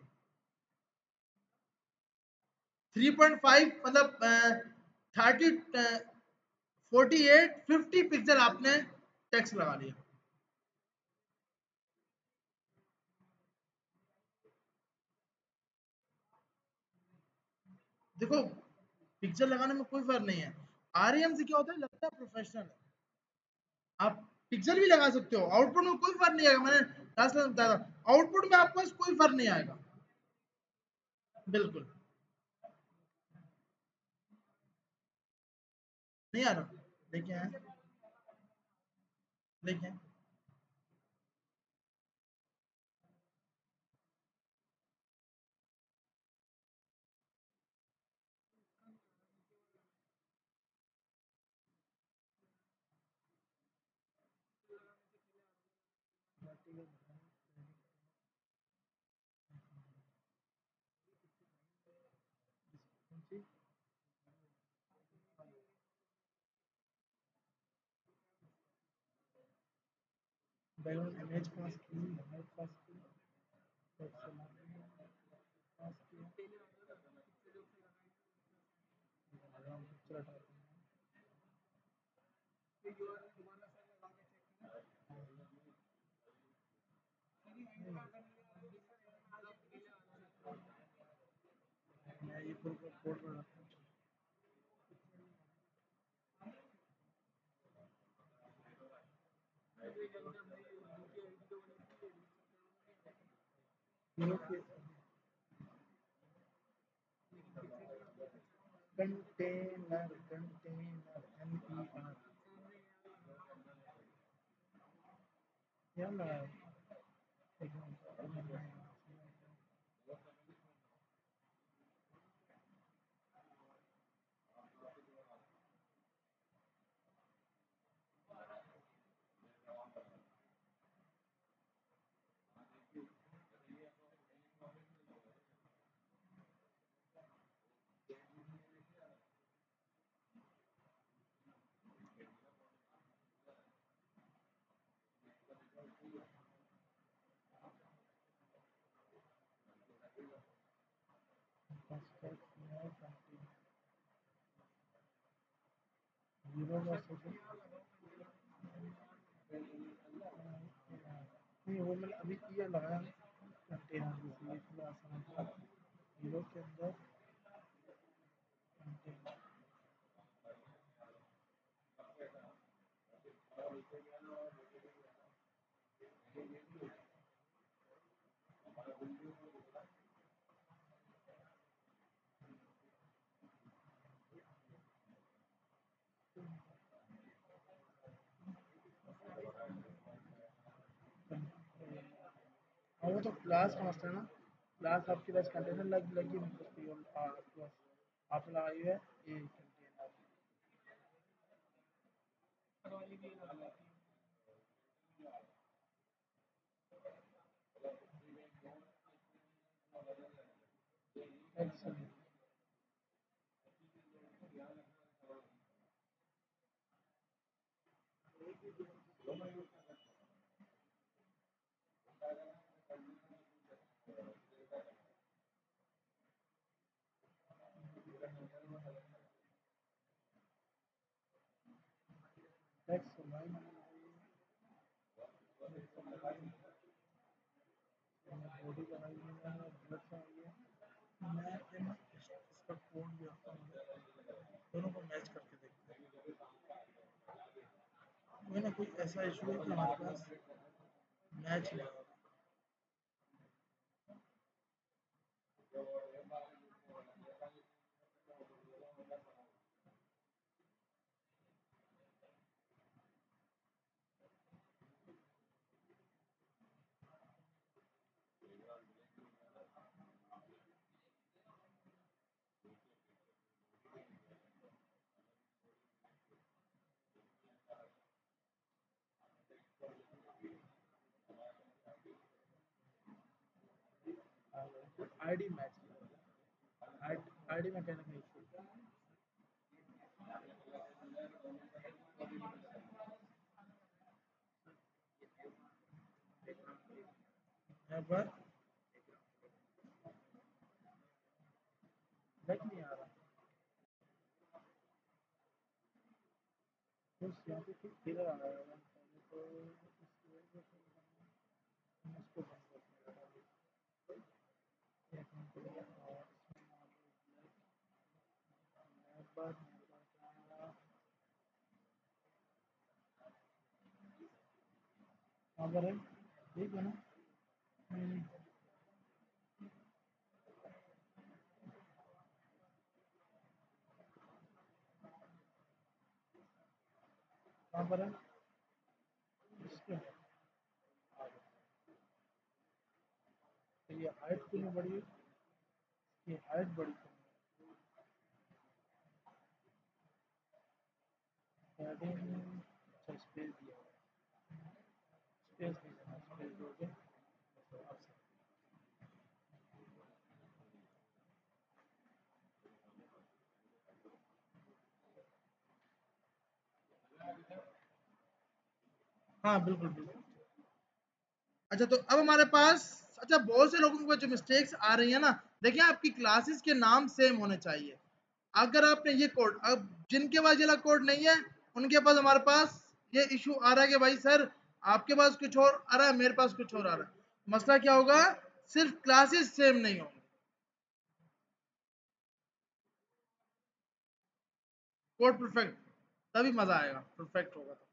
3.5 मतलब 30 48 50 पिक्सल आपने टेक्स्ट लगा लिया। देखो पिक्चर लगाने में कोई फर्क नहीं है। आरईएम से क्या होता है लगता है प्रोफेशनल है। आप पिक्चर भी लगा सकते हो, आउटपुट में कोई फर्क नहीं आएगा। मैंने लास्ट टाइम बताया था आउटपुट में आपको कोई फर्क नहीं आएगा। बिल्कुल नहीं आ रहा। देखिए हैं, देखिए बैकग्राउंड इमेज पास की, हाइट पास की, पास की, पिक्चर हटा मैं ये फुल कोड में रखता हूँ कंटेनर कंटेनर NER क्या लगा है? एक मिनट, जीरो नहीं वो मैंने अभी किया लगाया कंटेनर जैसे ये थोड़ा आसान था। जीरो के अंदर कंटेनर हाँ वो तो क्लास का मसला है ना। क्लास आपके पास कंटेनर लगी आपके पास आपने लगाई है ये कंटेनर। एक्सेलेंट। एक्सेलेंट। बॉडी लगाई है, ब्लड लगाई है। मैं इसका कोड भी आता हूँ, दोनों को मैच करके देखते हैं। कोई ना कोई ऐसा इशू है कि हमारे पास मैच नहीं हो रहा। आईडी मैच आईडी में कहने का इशू है, पर नेट नहीं आ रहा। बस यहाँ पे कुछ एरर आ रहा है, तो इसको बंद करते हैं। एक मिनट के लिए, और एक बार कहाँ पर है, ठीक है ना। कहाँ पर है इसके, तो ये हाइट क्यों नहीं बढ़ी है, ये हाइट बढ़ी पैडिंग। अच्छा स्पेस दिया हुआ है, स्पेस नहीं देना, स्पेस दोगे तो आप सही। हाँ बिल्कुल बिल्कुल। अच्छा तो अब हमारे पास, अच्छा बहुत से लोगों को जो मिस्टेक्स आ रही है ना, देखिए आपकी क्लासेस के नाम सेम होने चाहिए। अगर आपने ये कोड, अब जिनके पास ये वाला कोड नहीं है उनके पास हमारे पास ये इशू आ रहा है कि भाई सर आपके पास कुछ और आ रहा है, मेरे पास कुछ और आ रहा है। मसला क्या होगा, सिर्फ क्लासेस सेम नहीं होंगे, कोड परफेक्ट, तभी मजा आएगा, परफेक्ट होगा तो।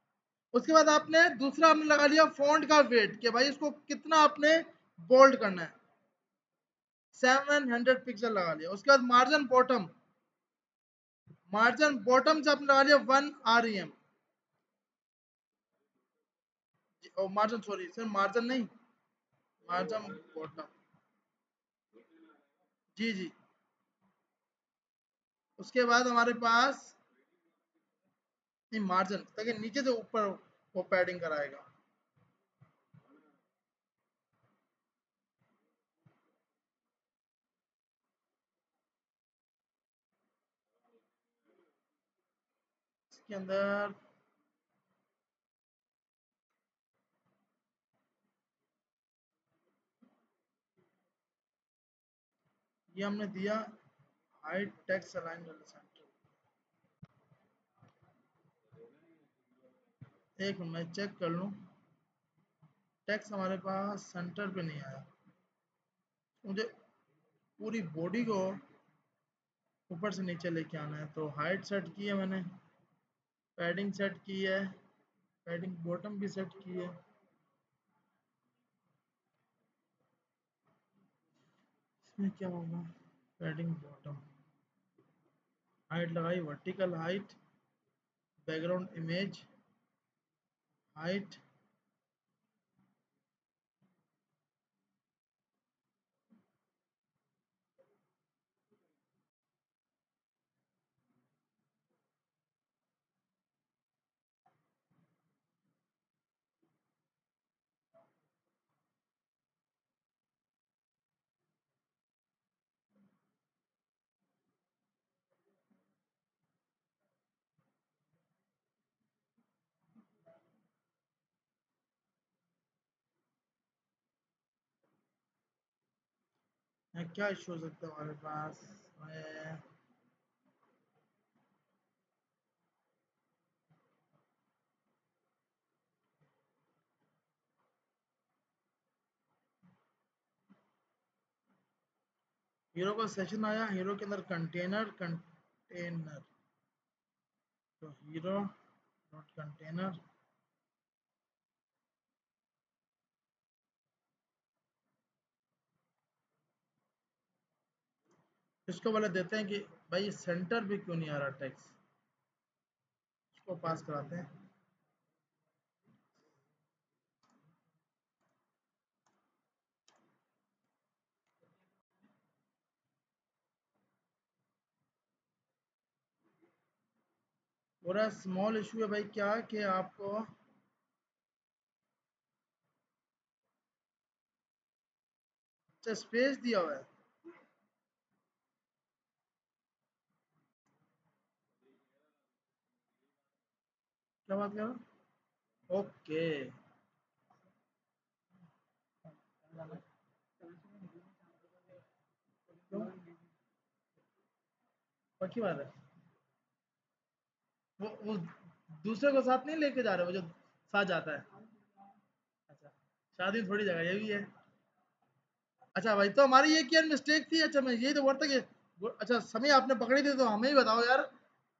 उसके बाद आपने दूसरा आपने लगा लिया फॉन्ट का वेट, कि भाई इसको कितना आपने बोल्ड करना है, 700 पिक्सल लगा लिया। उसके बाद मार्जिन बॉटम से आपने लगा लिया 1 rem। Margin sorry sir, margin नहीं, मार्जिन बॉटम, जी जी। उसके बाद हमारे पास नहीं मार्जिन, ताकि नीचे से ऊपर वो पैडिंग कराएगा। इसके अंदर ये हमने दिया हाइट टेक्स्ट अलाइन सेंटर। एक मिनट मैं चेक कर लूं, टेक्स्ट हमारे पास सेंटर पे नहीं आया। मुझे पूरी बॉडी को ऊपर से नीचे लेके आना है, तो हाइट सेट की है मैंने, पैडिंग सेट की है, पैडिंग बॉटम भी सेट की है। इसमें क्या होगा, पैडिंग बॉटम, हाइट लगाई, vertical height, background image height, क्या इशू हो सकता है हमारे पास? हीरो का सेशन आया, हीरो के अंदर कंटेनर कंटेनर, तो हीरो नॉट कंटेनर। इसको वाले देते हैं कि भाई सेंटर पे क्यों नहीं आ रहा टैक्स, इसको पास कराते हैं। पूरा स्मॉल इशू है भाई, क्या कि आपको अच्छा स्पेस दिया हुआ है। क्या बात कर रहे हो? ओके, तो पक्की बात है। वो दूसरे को साथ नहीं लेके जा रहे, वो जो साथ जाता है। अच्छा, शादी में थोड़ी जगह ये भी है। अच्छा भाई, तो हमारी ये क्या मिस्टेक थी? अच्छा मैं यही तो बोलता कि अच्छा समय आपने पकड़ी थी, तो हमें ही बताओ यार,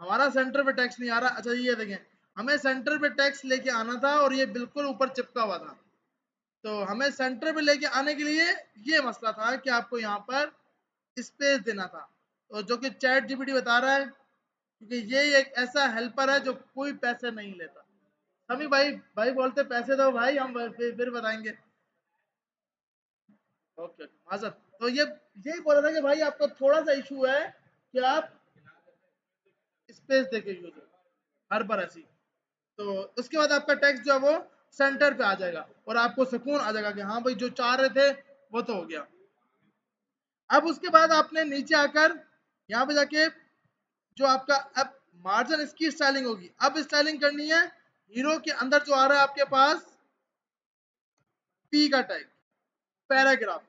हमारा सेंटर पे टैक्स नहीं आ रहा। अच्छा ये देखें, हमें सेंटर पे टैक्स लेके आना था और ये बिल्कुल ऊपर चिपका हुआ था। तो हमें सेंटर पे लेके आने के लिए ये मसला था कि आपको यहाँ पर स्पेस देना था, तो जो कि चैट जीपीटी बता रहा है, क्योंकि ये एक ऐसा हेल्पर है जो कोई पैसे नहीं लेता। समी भाई, भाई बोलते पैसे दो भाई, हम फिर बताएंगे। ओके ओके, माजर। तो ये यही बोल रहा था कि भाई आपका थोड़ा सा इशू है कि आप स्पेस देके यूज हर बार ऐसी, तो उसके बाद आपका टेक्स्ट जो है वो सेंटर पे आ जाएगा और आपको सुकून आ जाएगा कि हाँ भाई जो चाह रहे थे वो तो हो गया। अब उसके बाद आपने नीचे आकर यहाँ पे जाके जो आपका अब मार्जिन, इसकी स्टाइलिंग होगी। अब स्टाइलिंग करनी है हीरो के अंदर जो आ रहा है आपके पास पी का टैग, पैराग्राफ,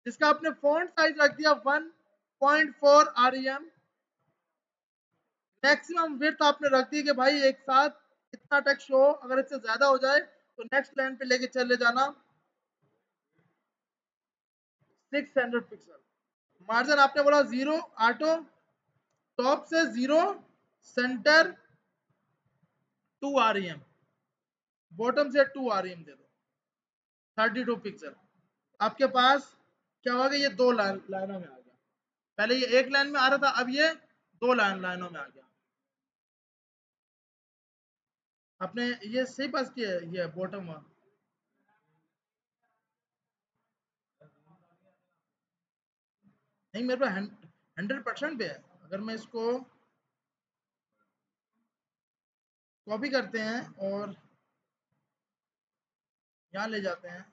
जिसका आपने फॉन्ट साइज रख दिया 1.4 आरईएम। मैक्सिमम विड्थ आपने रख दी कि भाई एक साथ इतना टेक्स्ट शो, अगर इससे ज्यादा हो जाए तो नेक्स्ट लाइन पे लेके चले जाना 600 पिक्सल। मार्जिन आपने बोला 0 ऑटो, टॉप से 0, सेंटर 2 आरईएम, बॉटम से 2 आरईएम दे दो, 32 पिक्सल। आपके पास क्या होगा, ये दो लाइनों में आ गया। पहले ये एक लाइन में आ रहा था, अब ये दो लाइनों में आ गया। आपने ये सही पास किया है, ये बॉटम वन। नहीं, मेरे पास 100% पे है। अगर मैं इसको कॉपी करते हैं और यहाँ ले जाते हैं,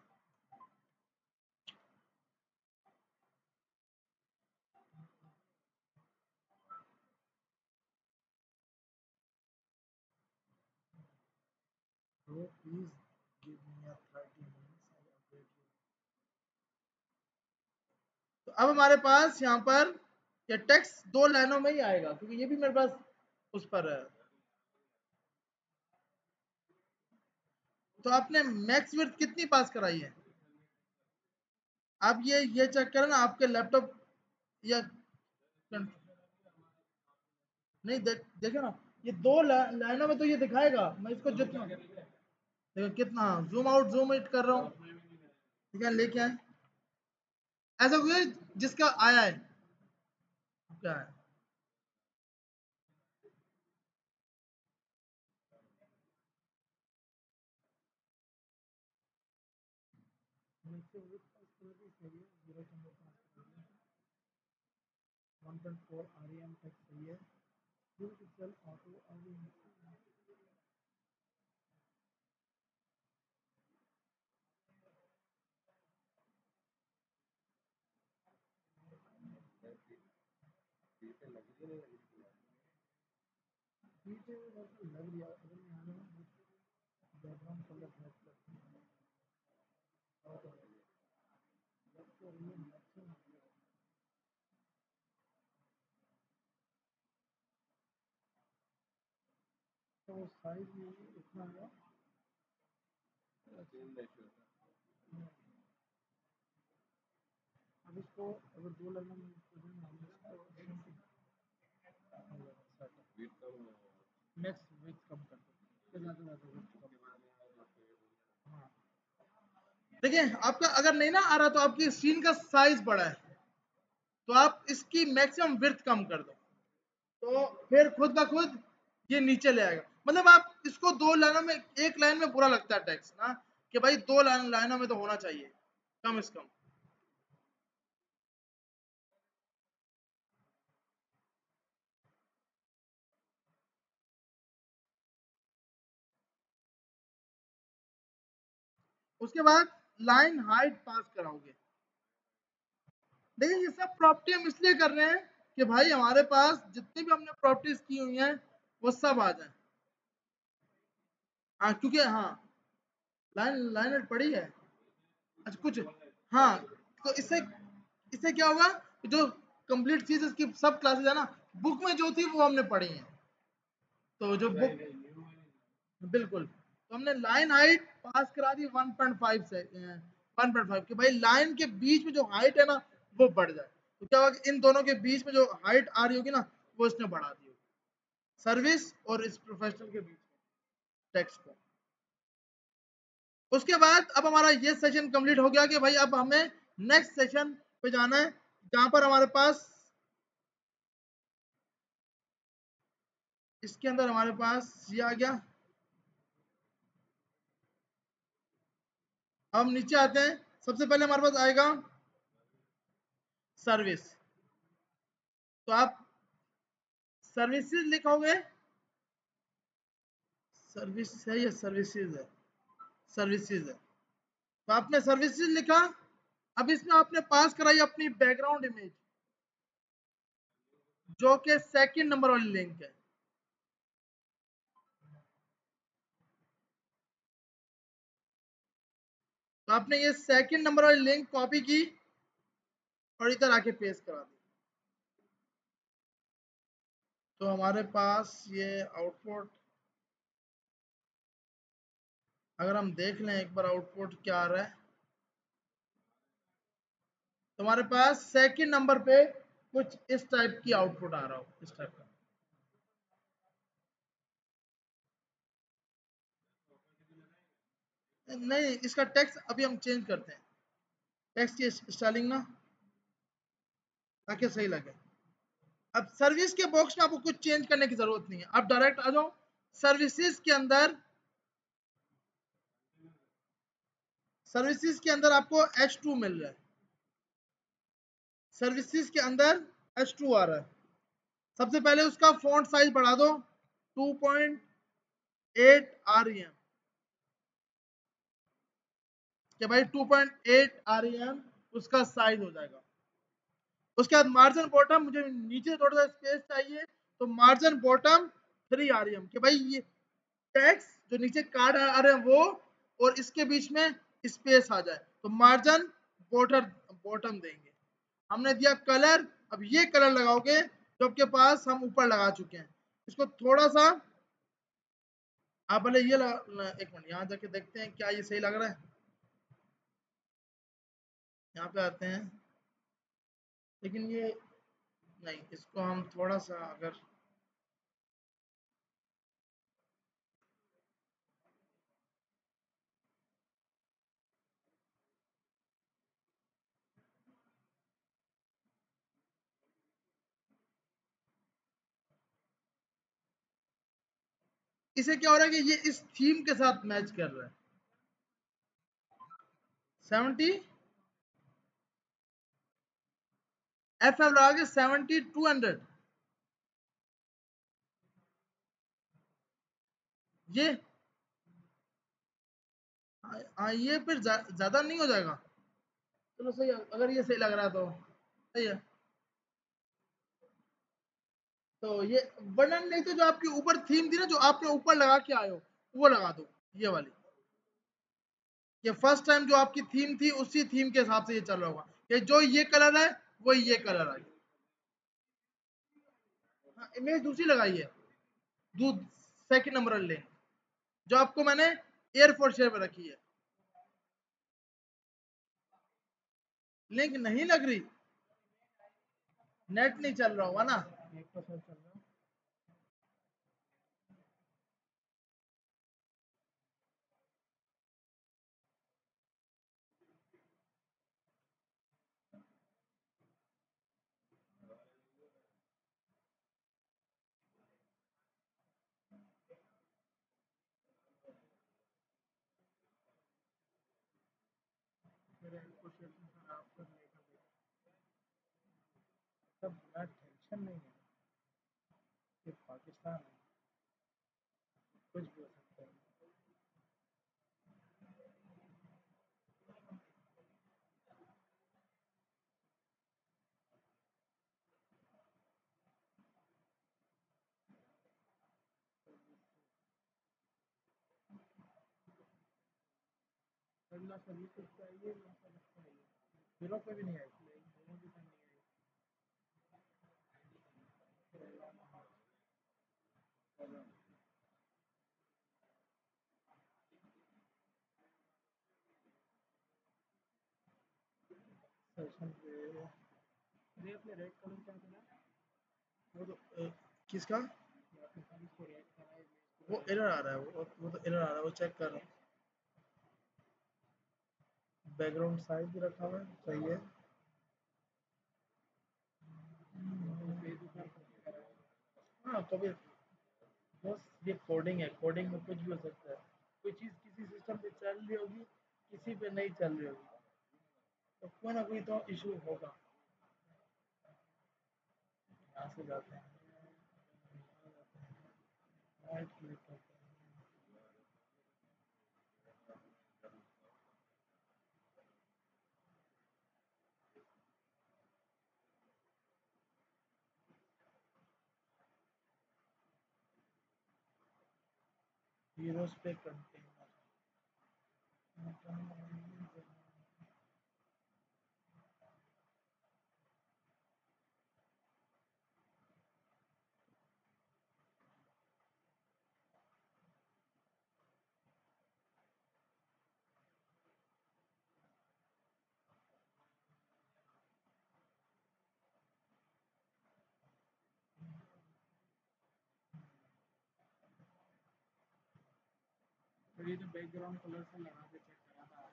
तो please give me 30 minutes, I update you. तो अब हमारे पास यहाँ पर ये टेक्स्ट दो लाइनों में ही आएगा, क्योंकि ये भी मेरे पास उस पर है। तो आपने मैक्स विड्थ कितनी पास कराई है? आप ये चेक करें ना आपके लैपटॉप या नहीं, देखे ना, ये दो लाइनों में तो ये दिखाएगा। मैं इसको जितना देखो कितना जूम आउट जूम इन कर रहा हूँ, ठीक है, लेके आए ऐसा कोई जिसका आया है, क्या है? वन पॉइंट फोर आरईएम तक सही है। पिक्सल ऑटो लग रहा है, बैकग्राउंड कलर सेलेक्ट करते हैं। तो साइज इतना है। अब इसको अगर 2 लाइनों में नेक्स्ट विथ कम कर दो, हाँ। देखिए आपका अगर नहीं ना आ रहा तो आपकी स्क्रीन का साइज बड़ा है, तो आप इसकी मैक्सिमम विड्थ कम कर दो, तो फिर खुद ब खुद ये नीचे ले आएगा। मतलब आप इसको 2 लाइनों में, एक लाइन में बुरा लगता है टेक्स्ट ना, कि भाई 2 लाइनों में तो होना चाहिए कम से कम। उसके बाद लाइन हाइट पास कराओगे। देखिए ये सब प्रॉपर्टी हम इसलिए कर रहे हैं कि भाई हमारे पास जितनी भी हमने प्रॉपर्टीज की हुई हैं वो सब आ जाए। हाँ क्योंकि हाँ लाइन लाइन पड़ी है। अच्छा कुछ, हाँ, तो इससे इससे क्या होगा, जो कंप्लीट चीज इसकी सब क्लासेस है ना, बुक में जो थी वो हमने पढ़ी है। तो जो बुक, बिल्कुल, तो हमने लाइन हाइट पास करा दी 1.5 से 1.5 कि भाई लाइन के बीच में जो हाइट है ना वो बढ़ जाए। तो क्या होगा कि इन दोनों के बीच में जो हाइट आ रही होगी ना वो इसने बढ़ा दी होगी, सर्विस और इस प्रोफेशनल के बीच में टेक्स्ट को। उसके बाद अब हमारा ये सेशन कंप्लीट हो गया कि भाई अब हमें नेक्स्ट सेशन पे जाना है, जहां पर हमारे पास इसके अंदर हमारे पास ये आ गया। अब हम नीचे आते हैं, सबसे पहले हमारे पास आएगा सर्विस। तो आप सर्विसेज लिखोगे, सर्विस है या सर्विसेज है, सर्विसेज है, तो आपने सर्विसेज लिखा। अब इसमें आपने पास कराई अपनी बैकग्राउंड इमेज, जो कि सेकंड नंबर वाली लिंक है। तो आपने ये सेकंड नंबर वाली लिंक कॉपी की और इधर आके पेस्ट करा दी। तो हमारे पास ये आउटपुट, अगर हम देख लें एक बार आउटपुट क्या आ रहा है, तो हमारे पास सेकंड नंबर पे कुछ इस टाइप की आउटपुट आ रहा हो, इस टाइप का। नहीं, इसका टेक्स्ट अभी हम चेंज करते हैं, टेक्स्ट की स्टाइलिंग ना, ताकि सही लगे। अब सर्विस के बॉक्स में आपको कुछ चेंज करने की जरूरत नहीं है, आप डायरेक्ट आ जाओ सर्विसेज के अंदर। सर्विसेज के अंदर आपको H2 मिल रहा है, सर्विसेज के अंदर H2 आ रहा है। सबसे पहले उसका फॉन्ट साइज बढ़ा दो 2.8 REM, कि भाई 2.8 REM उसका साइज हो जाएगा। उसके बाद मार्जिन बॉटम, मुझे नीचे थोड़ा सा स्पेस चाहिए, तो मार्जिन बॉटम 3 REM, कि भाई ये टेक्स्ट जो नीचे कार्ड आ रहे हैं वो, और इसके बीच में स्पेस आ जाए, तो मार्जिन बॉटम बॉटम देंगे। हमने दिया कलर, अब ये कलर लगाओगे जो आपके पास हम ऊपर लगा चुके हैं। इसको थोड़ा सा आप पहले ये एक मिनट यहाँ जाके देखते हैं क्या ये सही लग रहा है। यहाँ पे आते हैं, लेकिन ये नहीं, इसको हम थोड़ा सा अगर, इसे क्या हो रहा है कि ये इस थीम के साथ मैच कर रहा है। 70 FF लगा के 70 200, ये ये फिर ज्यादा नहीं हो जाएगा। चलो सही है, अगर ये सही लग रहा है तो सही है। तो ये वर्णन नहीं, तो जो आपकी ऊपर थीम थी ना, जो आपने ऊपर लगा के आए हो वो लगा दो, ये वाली। ये फर्स्ट टाइम जो आपकी थीम थी उसी थीम के हिसाब से ये चल रहा होगा, ये जो ये कलर है वो ये कलर आ गया। हाँ, इमेज दूसरी लगाई है, सेकंड नंबर वाली लिंक जो आपको मैंने एयर फोर्स शेयर में रखी है। लिंक नहीं लग रही, नेट नहीं चल रहा होगा ना। नेट तो सर चल रहा है। मेरे एसोसिएशन सर आपको लेकर देखो, सब बड़ा टेंशन नहीं है, ये पाकिस्तान है, कुछ भी हो सकता है। ना सर्विसेज पे आइए ना सर्विस पे आइए, जीरो पे भी नहीं आई, दोनों भी नहीं आई। सेशन पे ये अपने रेड कलर क्या मिला, वो तो किसका पाकिस्तान को रेड करा है, वो एरर आ रहा है, वो तो एरर आ रहा है, वो चेक कर रहा हूँ। बैकग्राउंड साइज भी रखा हुआ है, सही है। हाँ कभी बस ये कोडिंग है, कोडिंग में कुछ भी हो सकता है। कोई चीज़ किसी सिस्टम पे चल रही होगी, किसी पे नहीं चल रही होगी, तो कोई ना कोई तो इशू होगा। यहाँ से जाते हैं, राइट क्लिक करते हैं, हीरोज पे कंटेनर। तो ये जो बैकग्राउंड कलर से लगा के चेक करा था,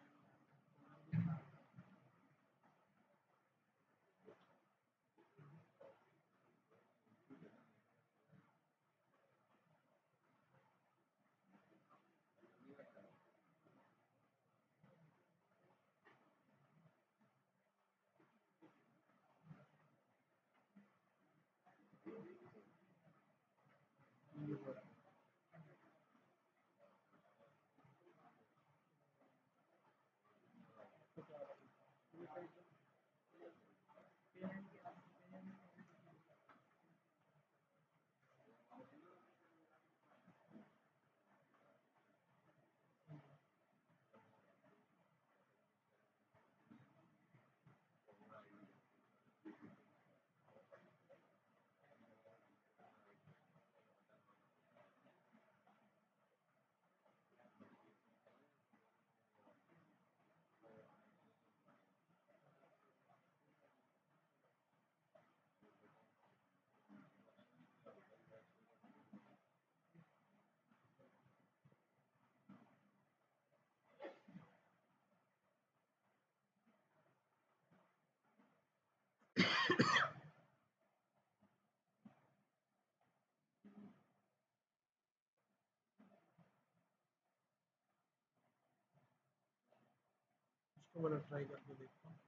उसको वाला ट्राई करके देखता हूँ।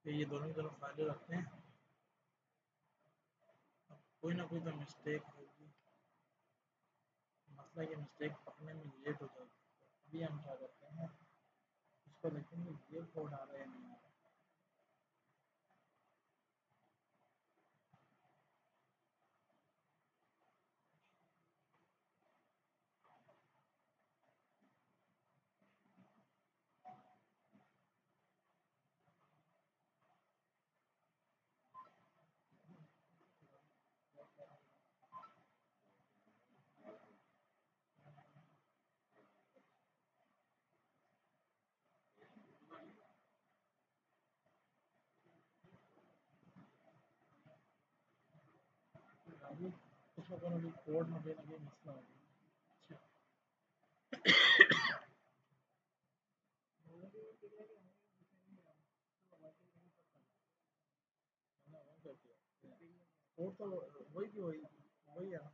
ये दोनों की दोनों फाइलें रखते हैं, अब कोई ना कोई तो मिस्टेक होगी। मसला ये मिस्टेक पकड़ने में लेट हो जाएगी। अभी हम क्या करते हैं, इसको देखेंगे ये कोड आ रहा है या नहीं आ रहा। इसमें कोनो भी कोड में कहीं ना कहीं मसला हो गया। कोड तो वही की वही वही है ना,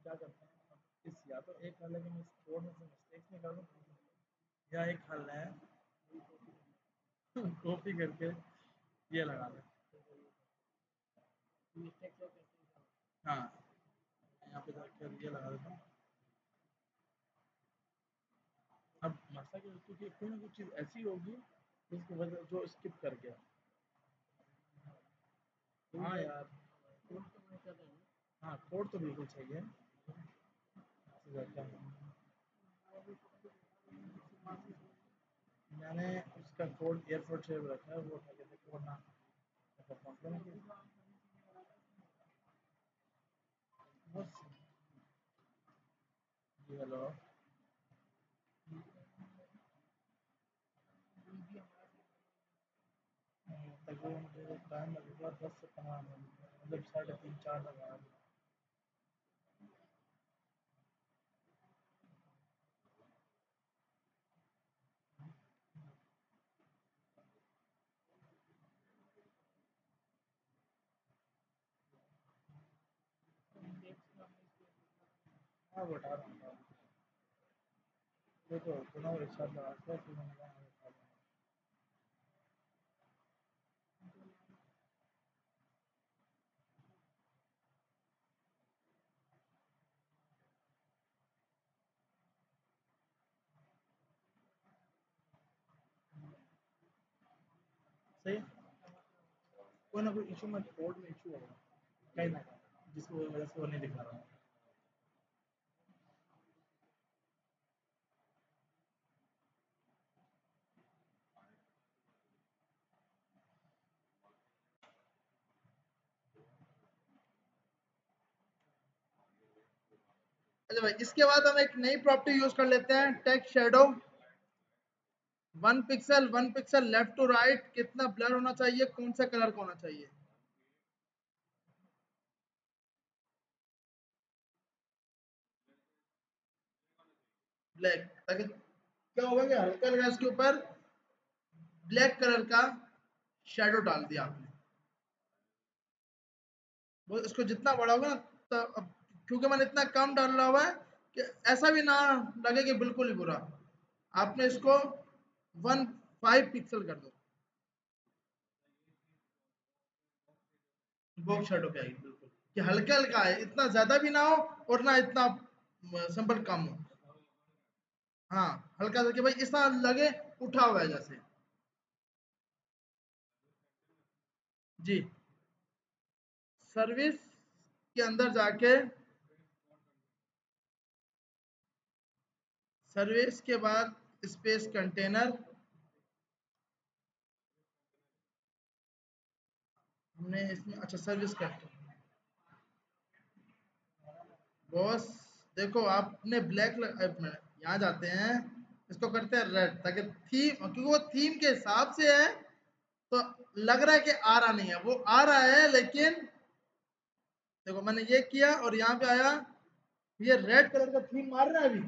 क्या करते हैं अब, इस या तो एक हल है कि मैं इस कोड में से मिस्टेक्स निकालूं, या एक हल है कॉपी करके ये लगा दें। हाँ, यहाँ पे जाकर ये लगा देता हूँ। अब मसला क्या है, क्योंकि कोई ना कोई चीज़ ऐसी होगी जिसकी वजह जो स्किप कर गया। हाँ यार, हाँ कोड तो बिल्कुल सही है। मैंने उसका कोड एयरपोर्ट से रखा है, वो क्या कहते हैं कोड ना बस। जी हेलो, तकरीबन मुझे टाइम लगेगा 10 से 15 मिनट, मतलब 3:30-4 तक। हाँ बता रहा हूँ, देखो दोनों एक साथ लगा के फिर मैंने कहा हाँ, बता दूँ। सही है? कोई ना कोई इशू में कोड में इशू होगा कहीं ना कहीं, जिसकी वजह से वो नहीं दिखा रहा। अच्छा भाई, इसके बाद हम एक नई प्रॉपर्टी यूज कर लेते हैं, text shadow. 1 pixel left to right, कितना ब्लर होना चाहिए, कौन सा कलर का होना चाहिए। ब्लैक, ताकि क्या होगा कि हल्का हल्का इसके ऊपर ब्लैक कलर का शेडो डाल दिया आपने। वो इसको जितना बड़ा होगा ना, तो अब क्योंकि मैंने इतना कम डाला हुआ है कि ऐसा भी ना लगे कि बिल्कुल ही बुरा, आपने इसको 1.5 पिक्सल कर दो, बॉक्स शेडो पे आएगी बिल्कुल, कि हल्का हल्का है, इतना ज्यादा भी ना हो और ना इतना सिंपल कम हो। हाँ, हल्का सा कि भाई इस तरह लगे उठा हुआ है जैसे। जी, सर्विस के अंदर जाके, सर्विस के बाद स्पेस कंटेनर, हमने इसमें अच्छा सर्विस कंटेनर। बॉस देखो, आपने ब्लैक यहाँ जाते हैं, इसको करते हैं रेड, ताकि थीम, क्योंकि वो थीम के हिसाब से है, तो लग रहा है कि आ रहा नहीं है, वो आ रहा है, लेकिन देखो मैंने ये किया और यहाँ पे आया, ये रेड कलर का थीम मार रहा है अभी,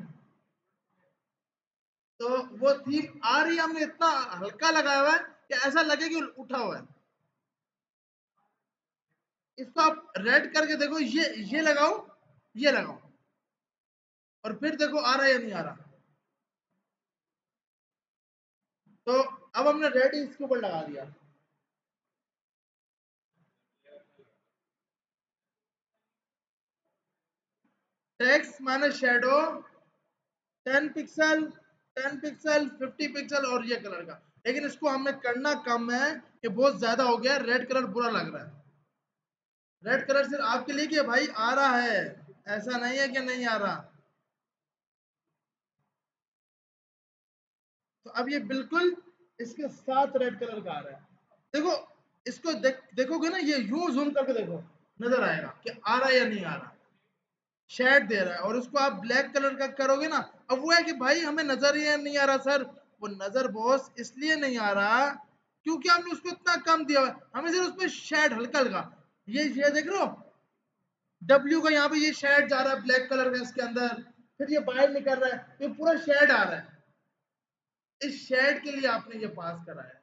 तो वो थीम आ रही है, हमने इतना हल्का लगाया हुआ है कि ऐसा लगे कि उठा हुआ है। इसको आप रेड करके देखो, ये लगाओ, ये लगाओ, और फिर देखो आ रहा है या नहीं आ रहा। तो अब हमने रेड इसके ऊपर लगा दिया। Text minus shadow, 10 pixel, 10 pixel, 50 pixel और ये कलर का, लेकिन इसको हमें करना कम है कि बहुत ज्यादा हो गया, रेड कलर बुरा लग रहा है। रेड कलर सिर्फ आपके लिए कि भाई आ रहा है, ऐसा नहीं है कि नहीं आ रहा। तो अब ये बिल्कुल इसके साथ रेड कलर का आ रहा है। देखो, इसको देखोगे ना, ये यूं जूम करके देखो, नजर आएगा कि आ रहा है या नहीं आ रहा। शेड दे रहा है, और उसको आप ब्लैक कलर का करोगे ना, अब वो है कि भाई हमें नजर ही नहीं आ रहा सर। वो नजर बॉस इसलिए नहीं आ रहा क्योंकि हमने उसको इतना कम दिया हुआ है, हमें सिर्फ उसमें शेड हल्का हल्का, ये देख रहे हो, डब्ल्यू का यहाँ पे ये शेड जा रहा है ब्लैक कलर का इसके अंदर, फिर ये बाहर निकल रहा है, ये पूरा शेड आ रहा है। इस शेड के लिए आपने ये पास करा है।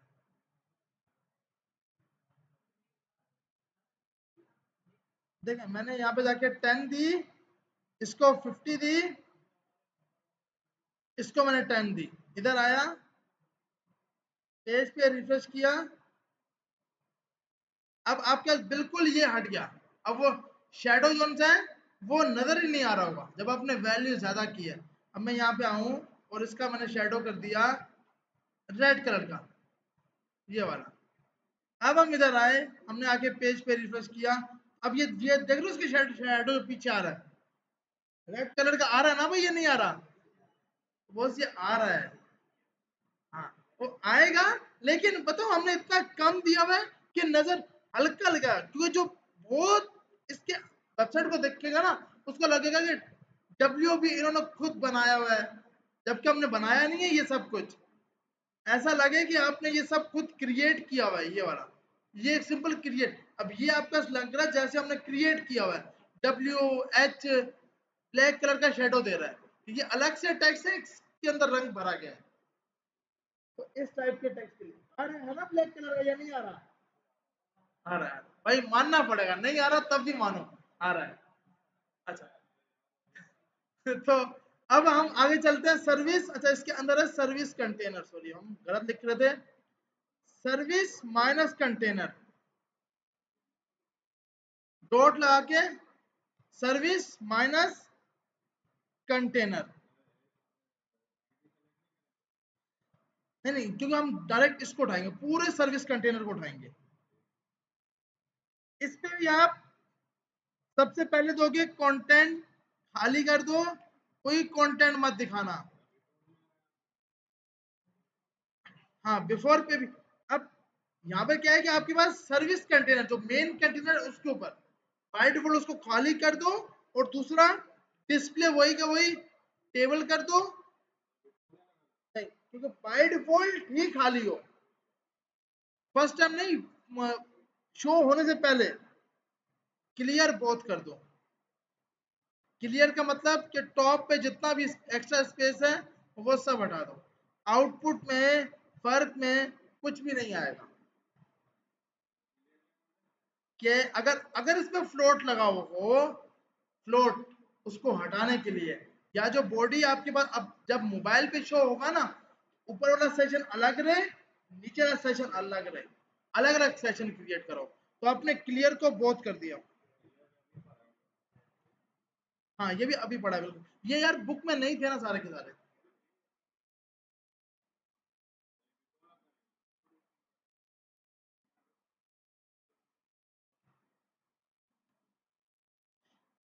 देखें मैंने यहाँ पे जाके 10 दी, इसको 50 दी, इसको मैंने 10 दी, इधर आया, पेज पे रिफ्रेश किया, अब आपके बिल्कुल ये हट गया। अब वो शेडो जोन है वो नजर ही नहीं आ रहा होगा जब आपने वैल्यू ज्यादा की है। अब मैं यहाँ पे आऊं और इसका मैंने शेडो कर दिया रेड कलर का, ये वाला। अब हम इधर आए, हमने आके पेज पे रिफ्रेश किया, अब ये देख लो उसकी शेडो पीछे आ रहा है, रेड कलर का आ रहा है ना भाई, ये नहीं आ रहा, वो ये आ रहा है। हाँ, वो आएगा, लेकिन बताओ हमने इतना कम दिया हुआ है कि नजर हल्का लगा, क्योंकि जो बहुत इसके वेबसाइट को देखेगा ना उसको लगेगा कि डब्ल्यू भी इन्होंने खुद बनाया हुआ है, जबकि हमने बनाया नहीं है ये सब कुछ। ऐसा लगे कि आपने ये सब खुद क्रिएट किया हुआ है, ये वाला, ये एक सिंपल क्रिएट। अब ये आपका लग रहा है जैसे हमने क्रिएट किया हुआ है, डब्ल्यू एच ब्लैक कलर का शेडो दे रहा है, ये अलग से टेक्स्ट है, इसके अंदर रंग भरा गया है। तो इस टाइप के टेक्स्ट के लिए आ रहा है ना ब्लैक कलर का, या नहीं आ रहा? आ रहा है भाई, मानना पड़ेगा, नहीं आ रहा तब भी मानो आ रहा है। अच्छा तो अब हम आगे चलते हैं सर्विस। अच्छा इसके अंदर है सर्विस कंटेनर, सॉरी हम गलत लिख रहे थे, सर्विस माइनस कंटेनर, डॉट लगा के सर्विस माइनस कंटेनर। नहीं नहीं, क्योंकि हम डायरेक्ट इसको उठाएंगे, पूरे सर्विस कंटेनर को उठाएंगे। इस पे भी आप सबसे पहले दोगे कंटेंट खाली कर दो, कोई कंटेंट मत दिखाना। हाँ बिफोर पे भी। अब यहाँ पे क्या है कि आपके पास सर्विस कंटेनर जो मेन कंटेनर है उसके ऊपर बाय डिफॉल्ट उसको खाली कर दो, और दूसरा डिस्प्ले वही का वही टेबल कर दो। नहीं, क्योंकि बाय डिफॉल्ट ही खाली हो, फर्स्ट टाइम नहीं, शो होने से पहले क्लियर बोथ कर दो। क्लियर का मतलब कि टॉप पे जितना भी एक्स्ट्रा स्पेस है वो सब हटा दो, आउटपुट में फर्क में कुछ भी नहीं आएगा। कि अगर अगर इसमें फ्लोट लगा हो, फ्लोट उसको हटाने के लिए, या जो बॉडी आपके पास अब जब मोबाइल पे शो होगा ना, ऊपर वाला सेशन अलग रहे, नीचे वाला सेशन अलग रहे, अलग अलग सेशन क्रिएट करो। तो आपने क्लियर को बोथ कर दिया। हाँ ये भी अभी पढ़ा बिल्कुल, ये यार बुक में नहीं थे ना सारे के सारे।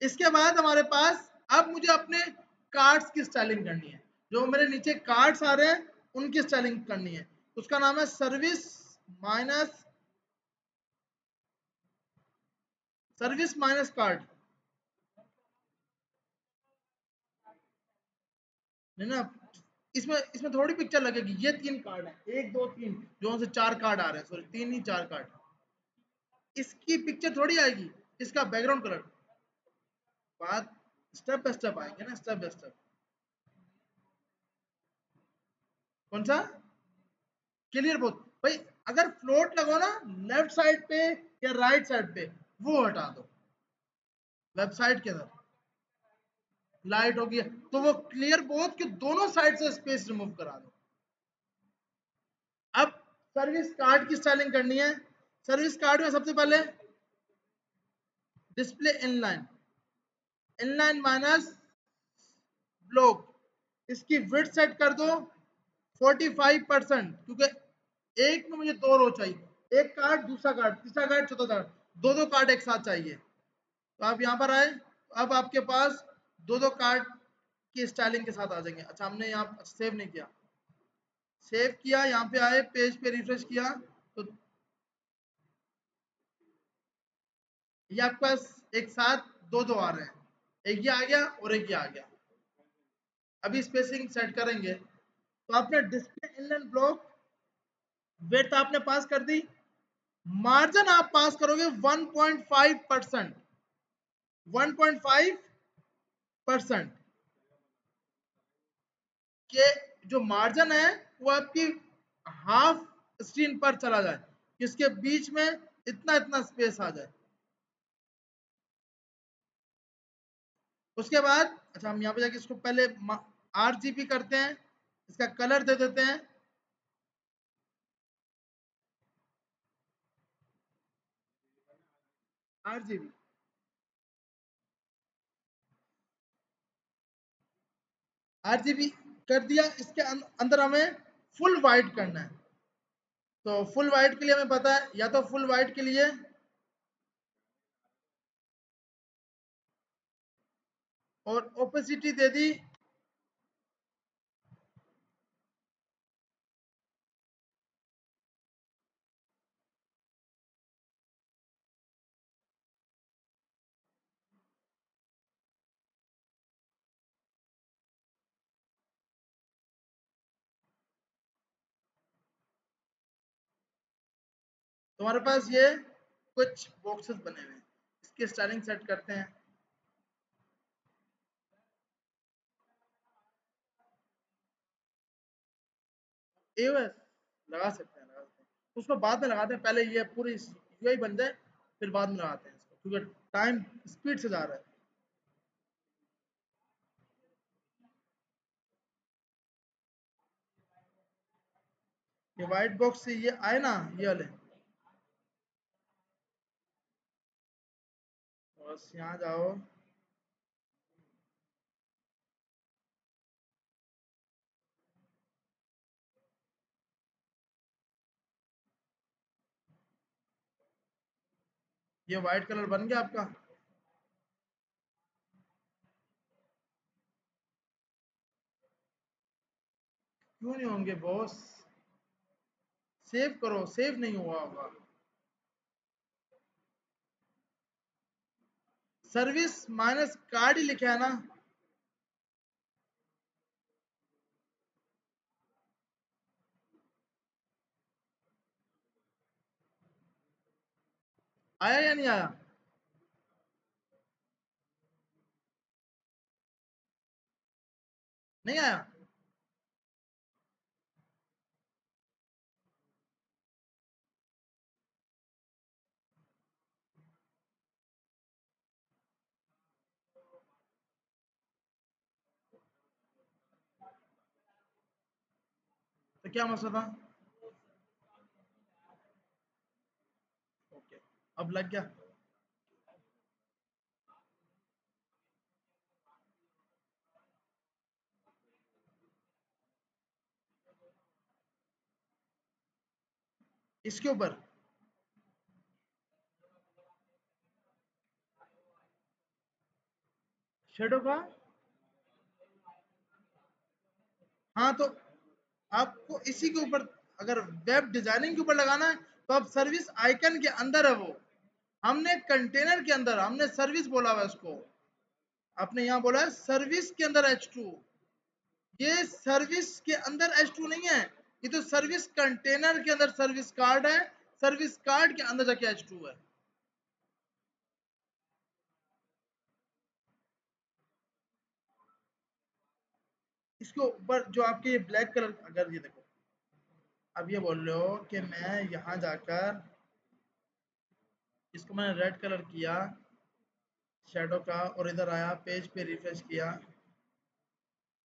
इसके बाद हमारे पास, अब मुझे अपने कार्ड्स की स्टाइलिंग करनी है, जो मेरे नीचे कार्ड्स आ रहे हैं उनकी स्टाइलिंग करनी है। उसका नाम है service minus, service minus card. नहीं ना, इसमें इसमें थोड़ी पिक्चर लगेगी, ये 3 कार्ड है, 1 2 3, जो से 4 कार्ड आ रहे हैं, सॉरी 3 ही 4 कार्ड, इसकी पिक्चर थोड़ी आएगी, इसका बैकग्राउंड कलर। बात स्टेप बाय स्टेप आएंगे ना, स्टेप बाय स्टेप। कौन सा? क्लियर बोथ भाई, अगर फ्लोट लगाओ ना लेफ्ट साइड पे या राइट साइड पे, वो हटा दो, वेबसाइट के अंदर लाइट होगी तो वो क्लियर बोथ के दोनों साइड से स्पेस रिमूव करा दो। अब सर्विस कार्ड की स्टाइलिंग करनी है। सर्विस कार्ड में सबसे पहले display inline, inline minus block, इसकी विड्थ सेट कर दो 45%, क्योंकि एक में मुझे 2 रो चाहिए, एक कार्ड दूसरा कार्ड तीसरा कार्ड चौथा कार्ड, दो दो कार्ड एक साथ चाहिए। तो आप यहाँ पर आए, अब आपके पास दो दो कार्ड की स्टाइलिंग के साथ आ जाएंगे। अच्छा हमने यहाँ सेव नहीं किया, सेव किया, यहाँ पे आए पेज पे रिफ्रेश किया, तो ये आपके पास एक साथ दो दो आ रहे हैं, एक ये आ गया और एक ये आ गया। अभी स्पेसिंग सेट करेंगे, तो आपने डिस्प्ले इनलाइन ब्लॉक विड्थ आपने पास कर दी, मार्जिन आप पास करोगे 1.5%, 1.5% के जो मार्जिन है वो आपकी हाफ स्क्रीन पर चला जाए, इसके बीच में इतना इतना स्पेस आ जाए। उसके बाद अच्छा हम यहाँ पे जाके इसको पहले RGB करते हैं, इसका कलर दे देते हैं। RGB RGB कर दिया। इसके अंदर हमें फुल वाइट करना है। तो फुल वाइट के लिए हमें पता है, या तो फुल वाइट के लिए और ओपेसिटी दे दी तुम्हारे पास ये कुछ बॉक्सेस बने हुए हैं, इसकी स्टाइलिंग सेट करते हैं। एओएस लगा सकते हैं, उसको बाद में लगाते हैं, पहले ये पूरी यूआई बन जाए फिर बाद में लगाते हैं इसको, क्योंकि टाइम स्पीड से जा रहा है। ये व्हाइट बॉक्स से ये आए ना, ये वाले, बस यहाँ जाओ। ये व्हाइट कलर बन गया आपका। क्यों नहीं होंगे बॉस? सेव करो, सेव नहीं हुआ होगा। सर्विस माइनस कार्ड ही लिखा है ना। आया या नहीं आया? नहीं आया? तो क्या मसला था? ओके, अब लग गया। इसके ऊपर शेडो का, हाँ तो आपको इसी के ऊपर, अगर वेब डिजाइनिंग के ऊपर लगाना है तो आप सर्विस आइकन के अंदर है वो। हमने कंटेनर के अंदर, हमने सर्विस बोला हुआ है उसको, आपने यहाँ बोला है सर्विस के अंदर H2। ये सर्विस के अंदर H2 नहीं है, ये तो सर्विस कंटेनर के अंदर सर्विस कार्ड है, सर्विस कार्ड के अंदर जाके H2 है। इसके ऊपर जो आपके ये ब्लैक कलर, अगर ये देखो, अब ये बोल रहे हो कि मैं यहाँ जाकर इसको मैंने रेड कलर किया शेडो का, और इधर आया पेज पे रिफ्रेश किया,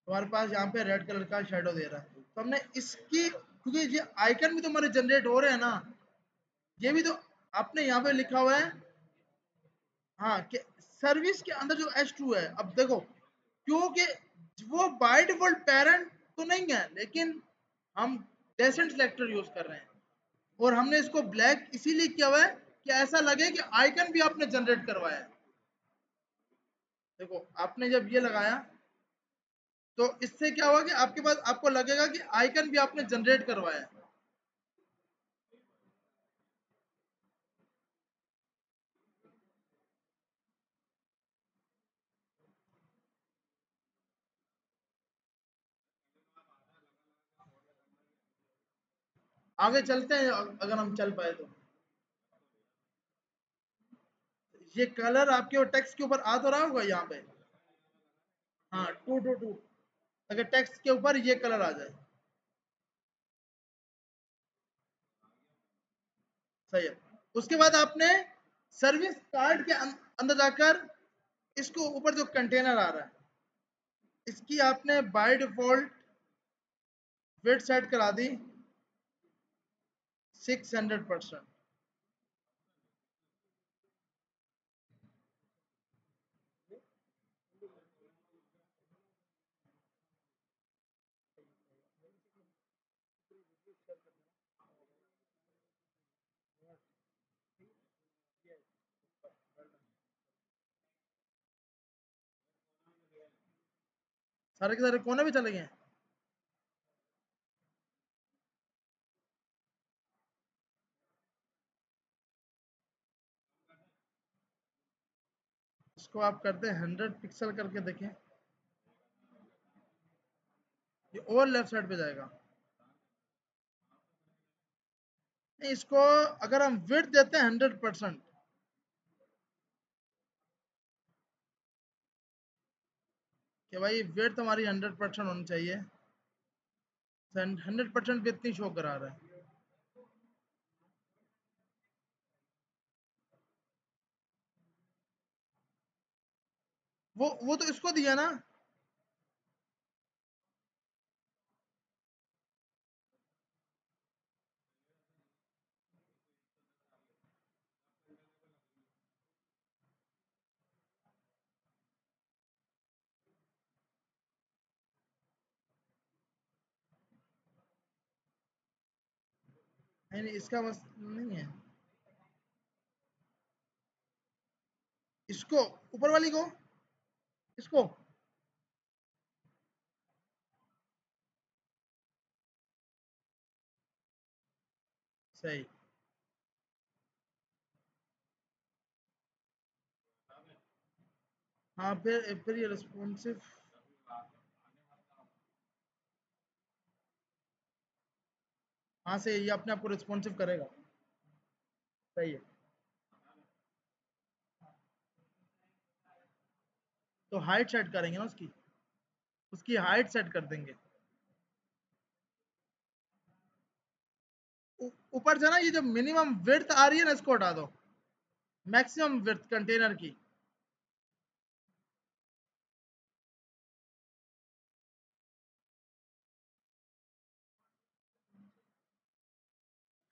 हमारे पास यहाँ पे रेड कलर का शेडो दे रहा है। तो हमने इसकी, क्योंकि ये आइकन भी तो हमारे जनरेट हो रहे हैं ना, ये भी तो आपने यहाँ पे लिखा हुआ है, हाँ, कि सर्विस के अंदर जो H2 है। अब देखो, क्योंकि वो बाय डिफॉल्ट पेरेंट तो नहीं है, लेकिन हम डेसेंट सेलेक्टर यूज कर रहे हैं, और हमने इसको ब्लैक इसीलिए किया हुआ है कि ऐसा लगे कि आइकन भी आपने जनरेट करवाया है। देखो आपने जब ये लगाया तो इससे क्या हुआ कि आपके पास, आपको लगेगा कि आइकन भी आपने जनरेट करवाया है। आगे चलते हैं अगर हम चल पाए तो। ये कलर आपके टेक्स्ट के ऊपर आ तो रहा होगा यहाँ पे। हाँ, 222, अगर टेक्स्ट के ऊपर ये कलर आ जाए, सही है। उसके बाद आपने सर्विस कार्ड के अंदर जाकर इसको ऊपर जो कंटेनर आ रहा है, इसकी आपने बाय डिफॉल्ट वेट सेट करा दी 600%। सारे के सारे कोने भी चले गए। इसको आप करते हैं 100 पिक्सल करके देखें, ये और लेफ्ट साइड पे जाएगा। नहीं, इसको अगर हम विड्थ देते हैं 100%, कि भाई विड्थ हमारी 100% होनी चाहिए, 100% भी इतनी शो करा रहा है। वो तो इसको दिया ना। नहीं नहीं, इसका बस नहीं है। इसको ऊपर वाली को, इसको सही। हाँ, फिर ये रिस्पॉन्सिव। हाँ, से ये अपने आप को रिस्पॉन्सिव करेगा। सही है। तो हाइट सेट करेंगे ना उसकी, उसकी हाइट सेट कर देंगे। ऊपर से ना ये जो मिनिमम विड्थ आ रही है ना, इसको हटा दो, मैक्सिमम विड्थ कंटेनर की।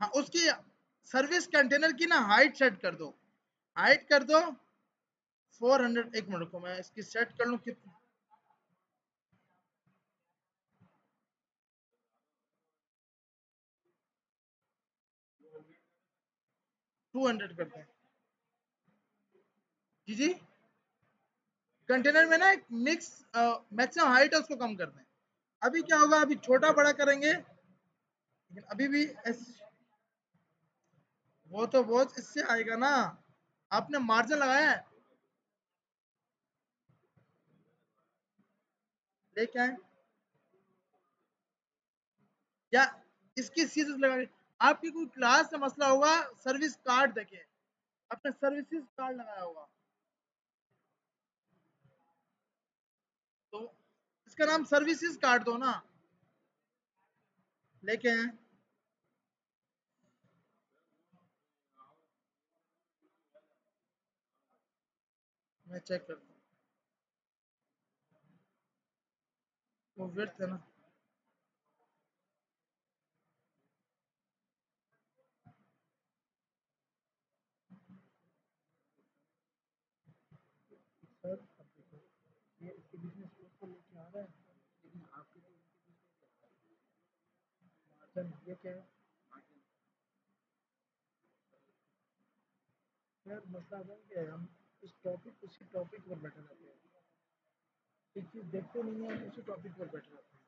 हाँ, उसकी सर्विस कंटेनर की ना हाइट सेट कर दो, हाइट कर दो 400। एक मिनट को मैं इसकी सेट कर लूँ कितनी। 200 करते हैं। जी जी, कंटेनर में ना एक मिक्स मैक्सिमम हाइट है, उसको कम कर दें। अभी क्या होगा, अभी छोटा बड़ा करेंगे, लेकिन अभी भी वो तो बहुत इससे आएगा ना। आपने मार्जिन लगाया है, लेके आए, या इसकी सीरीज लगा के। आपकी कोई क्लास से मसला होगा, सर्विस कार्ड देखें, आपने सर्विसेज कार्ड लगाया होगा, तो इसका नाम सर्विसेज कार्ड दो ना। लेके आए, मैं चेक करता हूँ, वो विड्थ है ना। सर अब देखो, ये इसके बीच में स्कोप को लेके आ रहा है, लेकिन आपके तो मार्जिन ये क्या है यार, मसला बन गया है। हम उस टॉपिक उसी टॉपिक पर बैठे रहते हैं, एक चीज देखते नहीं है, उसी टॉपिक पर बैठे रहते हैं।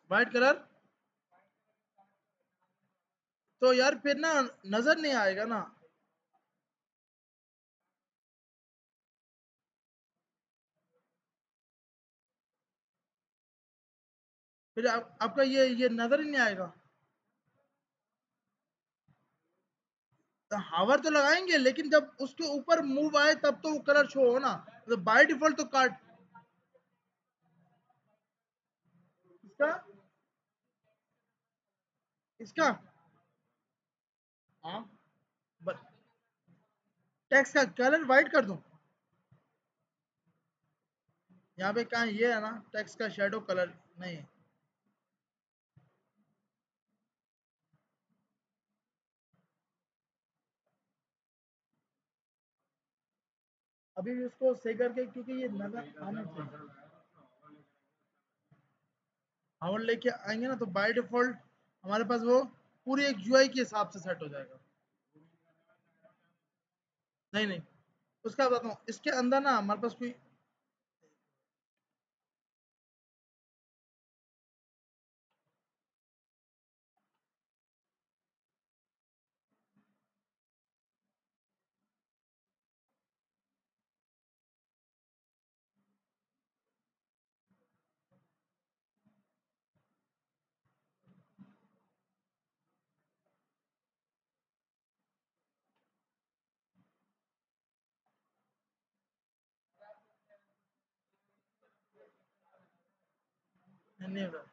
व्हाइट कलर तो यार फिर ना नजर नहीं आएगा ना। फिर आपका ये नजर ही नहीं आएगा। तो हावर तो लगाएंगे, लेकिन जब उसके ऊपर मूव आए तब तो वो कलर शो हो ना। तो बाय डिफॉल्ट तो काट इसका इसका हाँ, टेक्स्ट का कलर वाइट कर दूं। यहाँ पे कहाँ ये है ना, टेक्स्ट का शेडो कलर नहीं है। अभी भी उसको सही करके, क्योंकि ये नजर आना चाहिए। हावर लेके आएंगे ना तो बाय डिफॉल्ट हमारे पास वो पूरी एक यूआई के हिसाब से सेट हो जाएगा। नहीं नहीं, उसका बताता हूँ, इसके अंदर ना हमारे पास कोई, नहीं होगा।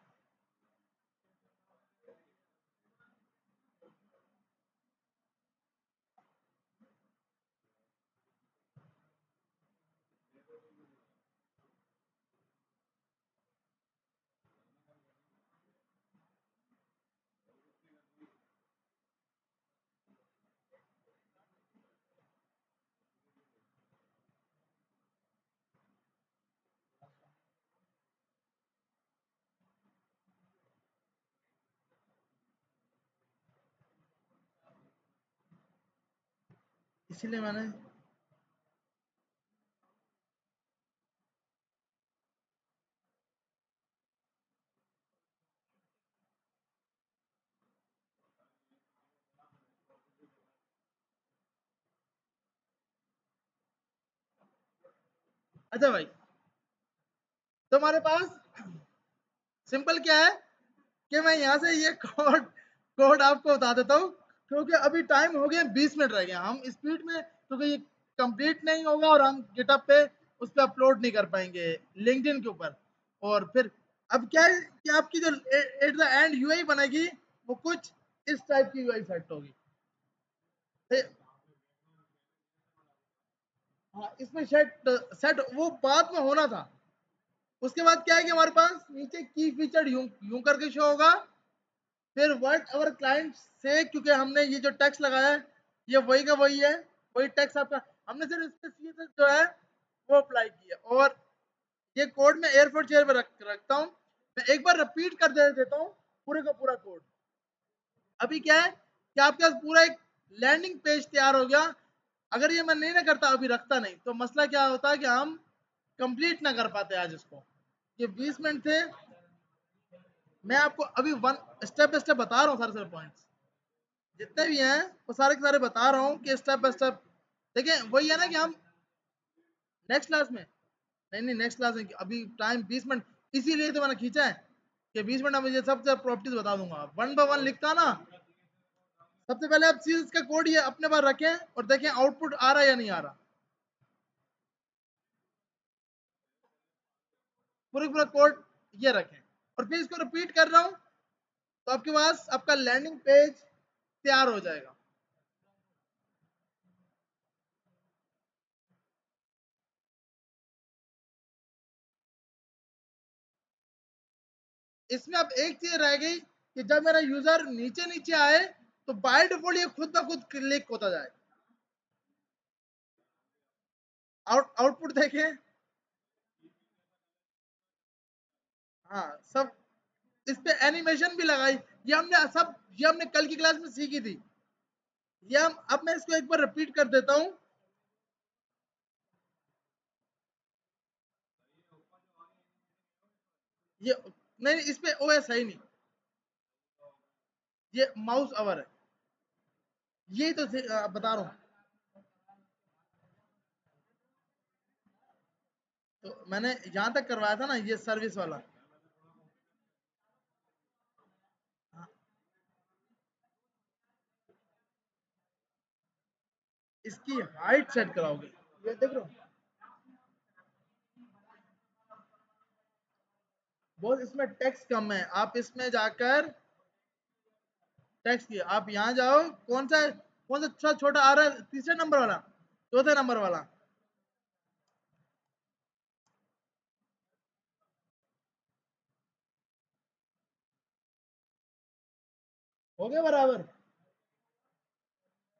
इसीलिए मैंने, अच्छा भाई, तुम्हारे पास सिंपल क्या है कि मैं यहाँ से ये कोड कोड आपको बता देता हूँ, क्योंकि अभी टाइम हो गया, 20 मिनट रह गए। हम स्पीड में, क्योंकि ये कंप्लीट नहीं होगा और हम गिटअप पे उस पर अपलोड नहीं कर पाएंगे लिंक्डइन के ऊपर। और फिर अब क्या है कि आपकी जो एट द एंड यूआई बनेगी, वो कुछ इस टाइप की यूआई सेट होगी। हाँ, इसमें सेट सेट वो बाद में होना था। उसके बाद क्या है कि हमारे पास नीचे की फीचर यूं यूं करके शो होगा। फिर व्हाट अवर क्लाइंट से, क्योंकि हमने ये जो टैक्स लगाया है, ये वही का वही है, वही टैक्स आपका, हमने सिर्फ स्पेसिफिकेशन जो है वो अप्लाई किया। और ये कोड में एयरपोर्ट चेयर पे रखता हूँ। मैं एक बार रिपीट कर देता हूँ पूरे का पूरा कोड। अभी क्या है कि आपके पास पूरा एक लैंडिंग पेज तैयार हो गया। अगर ये मैं नहीं ना करता, अभी रखता नहीं, तो मसला क्या होता है कि हम कंप्लीट ना कर पाते आज इसको। ये 20 मिनट थे। मैं आपको अभी वन स्टेप बाय स्टेप बता रहा हूँ, सारे सारे पॉइंट्स जितने भी हैं वो सारे के सारे बता रहा हूँ कि स्टेप बाय स्टेप। देखिए वही है ना कि हम नेक्स्ट क्लास में, नहीं नहीं नेक्स्ट क्लास में, अभी टाइम 20 मिनट, इसीलिए तो मैंने खींचा है कि 20 मिनट में मुझे सबसे प्रॉपर्टीज बता दूंगा, वन बाय वन लिखता ना। सबसे पहले आप चीज का कोड ये अपने पास रखें और देखें आउटपुट आ रहा है या नहीं आ रहा। पूरे पूरा कोड ये रखें, और फिर इसको रिपीट कर रहा हूँ, तो आपके पास आपका लैंडिंग पेज तैयार हो जाएगा। इसमें अब एक चीज रह गई कि जब मेरा यूजर नीचे नीचे आए तो बाय डिफॉल्ट ये खुद ब खुद क्लिक होता जाए। आउटपुट देखें। हाँ, सब इस पे एनिमेशन भी लगाई। ये हमने कल की क्लास में सीखी थी। ये हम अब मैं इसको एक बार रिपीट कर देता हूँ। ये नहीं, इस पे ओएस है ही नहीं, ये माउस अवर है। ये तो बता रहा हूँ। तो मैंने यहाँ तक करवाया था ना, ये सर्विस वाला। इसकी हाइट सेट कराओगे, ये देख रहे हो बहुत, इसमें टेक्स्ट कम है, आप इसमें जाकर टेक्स्ट की आप यहाँ जाओ, कौन सा छोटा आ रहा है, तीसरे नंबर वाला, चौथे नंबर वाला, हो गया बराबर,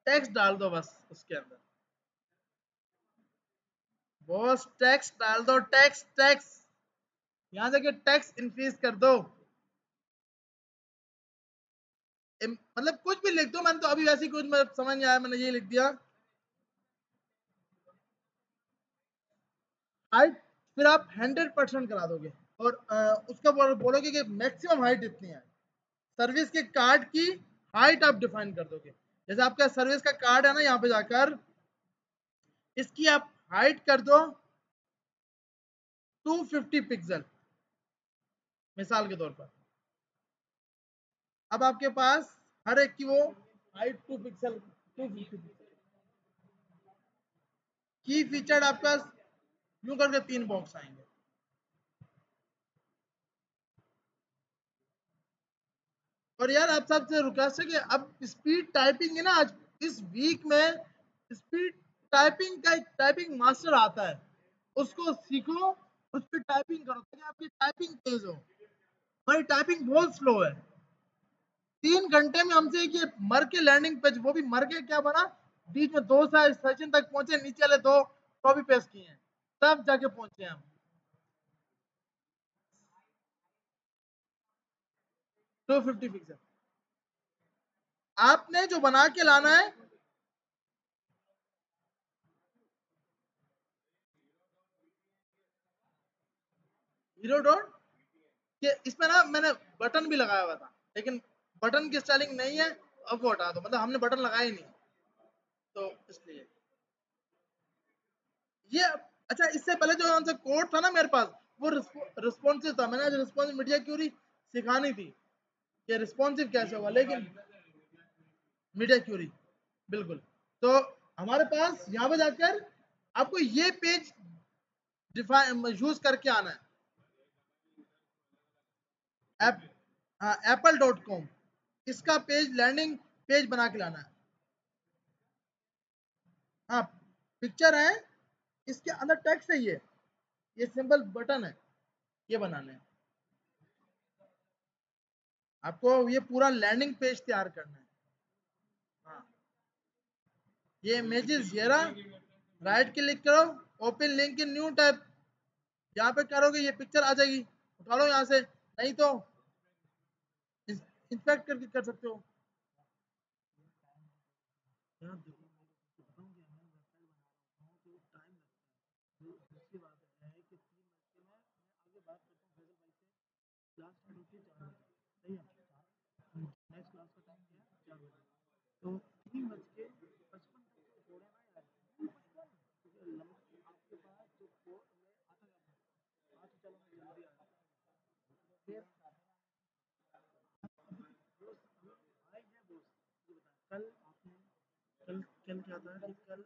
टेक्स्ट डाल दो बस उसके अंदर, बस टेक्स्ट डाल दो, टेक्स्ट टेक्स्ट, यहाँ जाके टेक्स्ट इंक्रीज कर दो, मतलब कुछ भी लिख दो, मैंने तो अभी वैसे ही कुछ मतलब समझ नहीं आया, मैंने ये लिख दिया हाइट, फिर आप 100% करा दोगे, और उसका बोलोगे कि मैक्सिमम हाइट इतनी है, सर्विस के कार्ड की हाइट आप डिफाइन कर दोगे, जैसे आपका सर्विस का कार्ड है ना, यहाँ पे जाकर इसकी आप हाइट कर दो 250 पिक्सल, मिसाल के तौर पर, अब आपके पास हर एक की वो हाइट 2 पिक्सल, 250 पिक्सल की फीचर आपका यूं करके 3 बॉक्स आएंगे। और यार आप सबसे रिक्वेस्ट है कि अब स्पीड टाइपिंग है ना, आज इस वीक में स्पीड टाइपिंग का एक टाइपिंग मास्टर आता है, उसको सीखो, उस पर टाइपिंग करो ताकि आपकी टाइपिंग तेज हो, हमारी टाइपिंग बहुत स्लो है, 3 घंटे में हमसे ये मर के लैंडिंग पेज, वो भी मर के क्या बना, बीच में 2 सेशन तक पहुंचे, नीचे वाले 2 कॉपी पेस्ट किए हैं, तब जाके पहुंचे हम 250 पिक्सल, आपने जो बना के लाना है, हीरो डॉट के इसमें ना मैंने बटन भी लगाया हुआ था, लेकिन बटन की स्टाइलिंग नहीं है, अब वो हटा दो, मतलब हमने बटन लगाया ही नहीं, तो इसलिए ये, अच्छा इससे पहले जो आंसर कोड था ना मेरे पास, वो रिस्पॉन्सिव था, मैंने आज रिस्पॉन्सिव मीडिया क्यूरी सिखानी थी कि रिस्पॉन्सिव कैसे होगा, लेकिन मीडिया क्यूरी बिल्कुल, तो हमारे पास यहाँ पे जाकर आपको ये पेज डिफाइन यूज करके आना है, एप apple.com, इसका पेज लैंडिंग पेज बना के लाना है, हाँ पिक्चर है, इसके अंदर टेक्स्ट है, ये सिंपल बटन है, ये बनाने हैं आपको, ये पूरा लैंडिंग पेज तैयार करना है, हाँ ये इमेजेस ये रहा, राइट क्लिक करो, open link in new tab, यहाँ पे करोगे ये पिक्चर आ जाएगी, उठा लो यहाँ से, नहीं तो इंस्पेक्ट करके कर सकते हो, यहाँ देखो मैं बताऊँ कि मैं वेबसाइट बना रहा हूँ तो टाइम लगता है, दूसरी बात है कि 3 बज के मैं आगे बात करता हूँ फैजल भाई से, क्लास स्टार्ट होती है 4 बजे, सही है, नेक्स्ट क्लास का टाइम क्या है 4 बजे, तो 3 बज के 55 तक तो छोड़े ना यार, 55 क्योंकि आपके पास जो कोड में आता है, हाँ तो चलो मैं जल्दी आ रहा हूँ, फिर दोस्त आएंगे, दोस्त ये बताएं कल आपने, कल कल क्या था कि कल